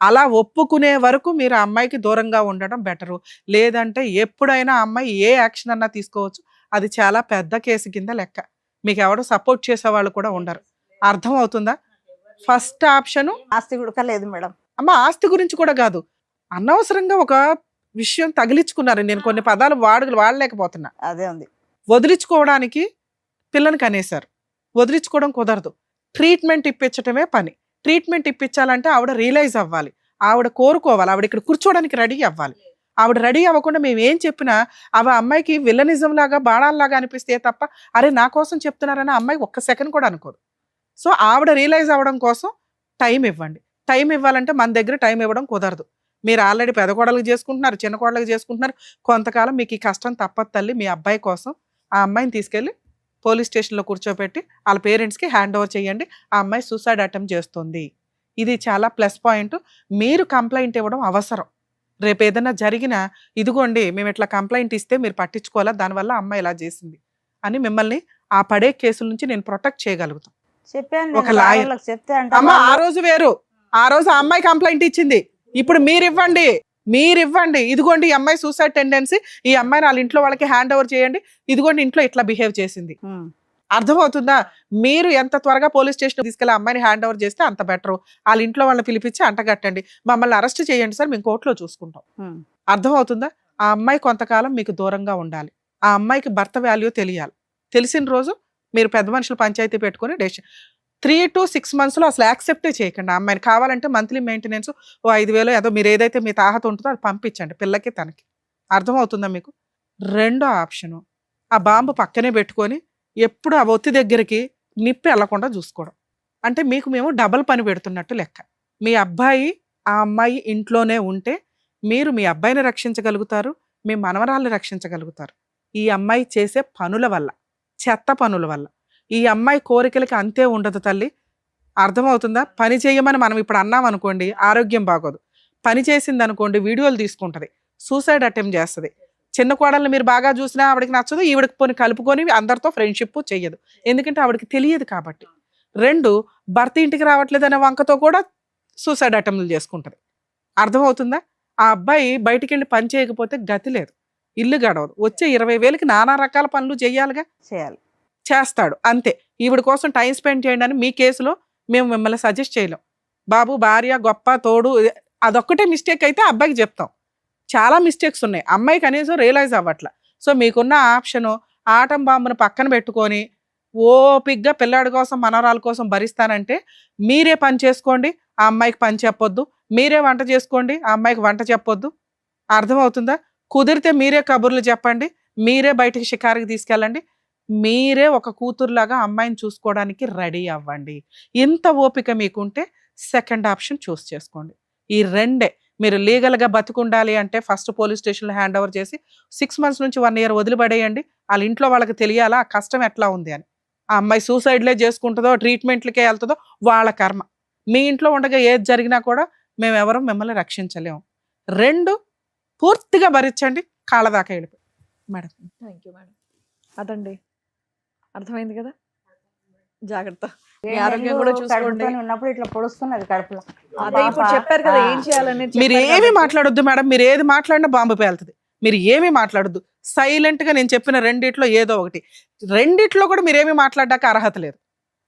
అలా ఒప్పుకునే వరకు మీరు ఆ అమ్మాయికి దూరంగా ఉండడం బెటరు. లేదంటే ఎప్పుడైనా ఆ అమ్మాయి ఏ యాక్షన్ అన్నా తీసుకోవచ్చు, అది చాలా పెద్ద కేసు కింద లెక్క. మీకు ఎవడో సపోర్ట్ చేసేవాళ్ళు కూడా ఉండరు. అర్థం అవుతుందా? ఫస్ట్ ఆప్షన్ ఆస్తి కూడా లేదు మేడం. అమ్మ ఆస్తి గురించి కూడా కాదు, అనవసరంగా ఒక విషయం తగిలించుకున్నారు. నేను కొన్ని పదాలు వాడలేకపోతున్నా. అదే ఉంది. వదిలించుకోవడానికి పిల్లని కనేశారు, వదిలించుకోవడం కుదరదు, ట్రీట్మెంట్ ఇప్పించటమే పని. ట్రీట్మెంట్ ఇప్పించాలంటే ఆవిడ రియలైజ్ అవ్వాలి, ఆవిడ కోరుకోవాలి, ఆవిడ ఇక్కడ కూర్చోవడానికి రెడీ అవ్వాలి. ఆవిడ రెడీ అవ్వకుండా మేము ఏం చెప్పినా అవి అమ్మాయికి విల్లనిజం లాగా బాణాల్లాగా అనిపిస్తే తప్ప, అరే నా కోసం చెప్తున్నారని అమ్మాయి ఒక్క సెకండ్ కూడా అనుకోదు. సో ఆవిడ రియలైజ్ అవ్వడం కోసం టైం ఇవ్వండి. టైం ఇవ్వాలంటే మన దగ్గర టైం ఇవ్వడం కుదరదు. మీరు ఆల్రెడీ పెద్ద కోడలకు చేసుకుంటున్నారు, చిన్న కోడలకు చేసుకుంటున్నారు, కొంతకాలం మీకు ఈ కష్టం తప్పదు తల్లి. మీ అబ్బాయి కోసం ఆ అమ్మాయిని తీసుకెళ్ళి పోలీస్ స్టేషన్లో కూర్చోబెట్టి వాళ్ళ పేరెంట్స్కి హ్యాండ్ ఓవర్ చేయండి. ఆ అమ్మాయి సూసైడ్ అటెంప్ట్ చేస్తుంది, ఇది చాలా ప్లస్ పాయింట్. మీరు కంప్లైంట్ ఇవ్వడం అవసరం. రేపు ఏదైనా జరిగినా ఇదిగోండి మేము ఇట్లా కంప్లైంట్ ఇస్తే మీరు పట్టించుకోవాలా, దానివల్ల అమ్మాయి ఇలా చేసింది అని మిమ్మల్ని ఆ పడే కేసుల నుంచి నేను ప్రొటెక్ట్ చేయగలుగుతాను. చెప్పాను ఒక లాయర్ చెప్తే అమ్మ ఆ రోజు వేరు, ఆ రోజు ఆ అమ్మాయి కంప్లైంట్ ఇచ్చింది, ఇప్పుడు మీరు ఇవ్వండి ఇదిగోండి ఈ అమ్మాయి సూసైడ్ టెండెన్సీ, ఈ అమ్మాయిని వాళ్ళ ఇంట్లో వాళ్ళకి హ్యాండ్ ఓవర్ చేయండి, ఇదిగోండి ఇంట్లో ఇట్లా బిహేవ్ చేసింది. అర్థమవుతుందా? మీరు ఎంత త్వరగా పోలీస్ స్టేషన్ తీసుకెళ్ళి అమ్మాయిని హ్యాండ్ ఓవర్ చేస్తే అంత బెటర్. వాళ్ళ ఇంట్లో వాళ్ళని పిలిపించి అంటగట్టండి, మమ్మల్ని అరెస్ట్ చేయండి సార్, మేము కోర్టులో చూసుకుంటాం. అర్థమవుతుందా? ఆ అమ్మాయి కొంతకాలం మీకు దూరంగా ఉండాలి. ఆ అమ్మాయికి భర్త వాల్యూ తెలియాలి. తెలిసిన రోజు మీరు పెద్ద మనుషులు పంచాయతీ పెట్టుకుని 3 to 6 months అసలు యాక్సెప్టే చేయకండి. ఆ అమ్మాయిని కావాలంటే మంత్లీ మెయింటెనెన్స్ 5,000 ఏదో మీరు ఏదైతే మీ తాహత ఉంటుందో అది పంపించండి పిల్లకి తనకి. అర్థమవుతుందా మీకు? రెండో ఆప్షను, ఆ బాంబు పక్కనే పెట్టుకొని ఎప్పుడు ఆ ఒత్తి దగ్గరికి నిప్పి వెళ్లకుండా చూసుకోవడం. అంటే మీకు మేము డబల్ పని పెడుతున్నట్టు లెక్క. మీ అబ్బాయి ఆ అమ్మాయి ఇంట్లోనే ఉంటే మీరు మీ అబ్బాయిని రక్షించగలుగుతారు, మీ మనవరాల్ని రక్షించగలుగుతారు. ఈ అమ్మాయి చేసే పనుల వల్ల, చెత్త పనుల వల్ల. ఈ అమ్మాయి కోరికలకి అంతే ఉండదు తల్లి. అర్థమవుతుందా? పని చేయమని మనం ఇప్పుడు అన్నాం అనుకోండి, ఆరోగ్యం బాగోదు. పని చేసింది అనుకోండి, వీడియోలు తీసుకుంటుంది, సూసైడ్ అటెంప్ట్ చేస్తుంది. చిన్న కోడల్ని మీరు బాగా చూసినా ఆవిడకి నచ్చదు, ఈవిడకి పోని కలుపుకొని అందరితో ఫ్రెండ్షిప్ చెయ్యదు, ఎందుకంటే ఆవిడకి తెలియదు కాబట్టి. 2, భర్త ఇంటికి రావట్లేదు అనే వంకతో కూడా సూసైడ్ అటెంప్ట్లు చేసుకుంటుంది. అర్థమవుతుందా? ఆ అబ్బాయి బయటికి వెళ్ళి పని చేయకపోతే గతి లేదు. ఇల్లు గడవదు. వచ్చే 20,000కి నానా రకాల పనులు చేయాలిగా, చేయాలి. చేస్తాడు అంతే. ఈవిడ కోసం టైం స్పెండ్ చేయండి అని మీ కేసులో మేము మిమ్మల్ని సజెస్ట్ చేయలేం. బాబు భార్య గొప్ప తోడు అదొక్కటే మిస్టేక్ అయితే అబ్బాయికి చెప్తాం. చాలా మిస్టేక్స్ ఉన్నాయి, అమ్మాయి కనీసం రియలైజ్ అవ్వట్ల. సో మీకున్న ఆప్షను ఆటం బాంబును పక్కన పెట్టుకొని ఓపిగ్గా పిల్లాడి కోసం మనవరాల కోసం భరిస్తానంటే మీరే పని చేసుకోండి, ఆ అమ్మాయికి పని చెప్పొద్దు. మీరే వంట చేసుకోండి, ఆ అమ్మాయికి వంట చెప్పొద్దు. అర్థమవుతుందా? కుదిరితే మీరే కబుర్లు చెప్పండి, మీరే బయటికి షికారుకి తీసుకెళ్ళండి. మీరే ఒక కూతురులాగా అమ్మాయిని చూసుకోవడానికి రెడీ అవ్వండి. ఇంత ఓపిక మీకుంటే సెకండ్ ఆప్షన్ చూస్ చేసుకోండి. ఈ రెండే. మీరు లీగల్గా బతికుండాలి అంటే ఫస్ట్ పోలీస్ స్టేషన్లో హ్యాండ్ ఓవర్ చేసి 6 months నుంచి 1 year వదిలిపడేయండి. వాళ్ళ ఇంట్లో వాళ్ళకి తెలియాలా ఆ కష్టం ఎట్లా ఉంది అని. ఆ అమ్మాయి సూసైడ్లే చేసుకుంటుందో ట్రీట్మెంట్లకే వెళ్తుందో వాళ్ళ కర్మ. మీ ఇంట్లో ఉండగా ఏది జరిగినా కూడా మేము ఎవరు మిమ్మల్ని రక్షించలేము. 2 పూర్తిగా భరించండి, కాళ్ళ దాకా వెళ్ళిపోయి. Madam thank you madam. అదండి, అర్థమైంది కదా, జాగ్రత్త, మీ 7 ఆరోగ్యం కూడా నెలలు చూసుకోండి. కడుపుతోని ఉన్నప్పుడు ఇట్లా పొడుస్తున్నది కడుపులో. అదే ఇప్పుడు చెప్పారు కదా ఏం చేయాలనేది మీరు చెప్పారు ఏమి కాబట్టి. మాట్లాడొద్దు మేడం, మీరు ఏది మాట్లాడినా బాంబు పేలుతుంది. మీరు ఏమీ మాట్లాడొద్దు, సైలెంట్ గా నేను చెప్పిన రెండిట్లో ఏదో ఒకటి. రెండిట్లో కూడా మీరేమీ మాట్లాడడానికి అర్హత లేదు.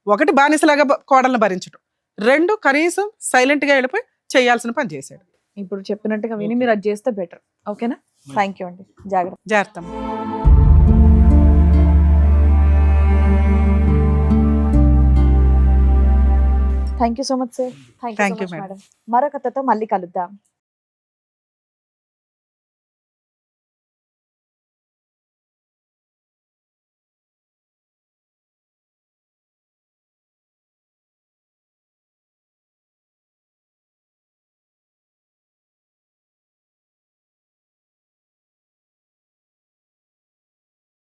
1 బానిసలాగా కోడలను భరించడం, 2 కనీసం సైలెంట్ గా వెళ్ళిపోయి చేయాల్సిన పని చేశాడు. ఇప్పుడు చెప్పినట్టుగా విని మీరు అది చేస్తే బెటర్. ఓకేనా? థ్యాంక్ యూ అండి, జాగ్రత్త. జాగ్రత్త. Thank you so much sir. Thank you Thank so you, much madam. Madam. మరొక కథతో మళ్ళీ కలుద్దాం.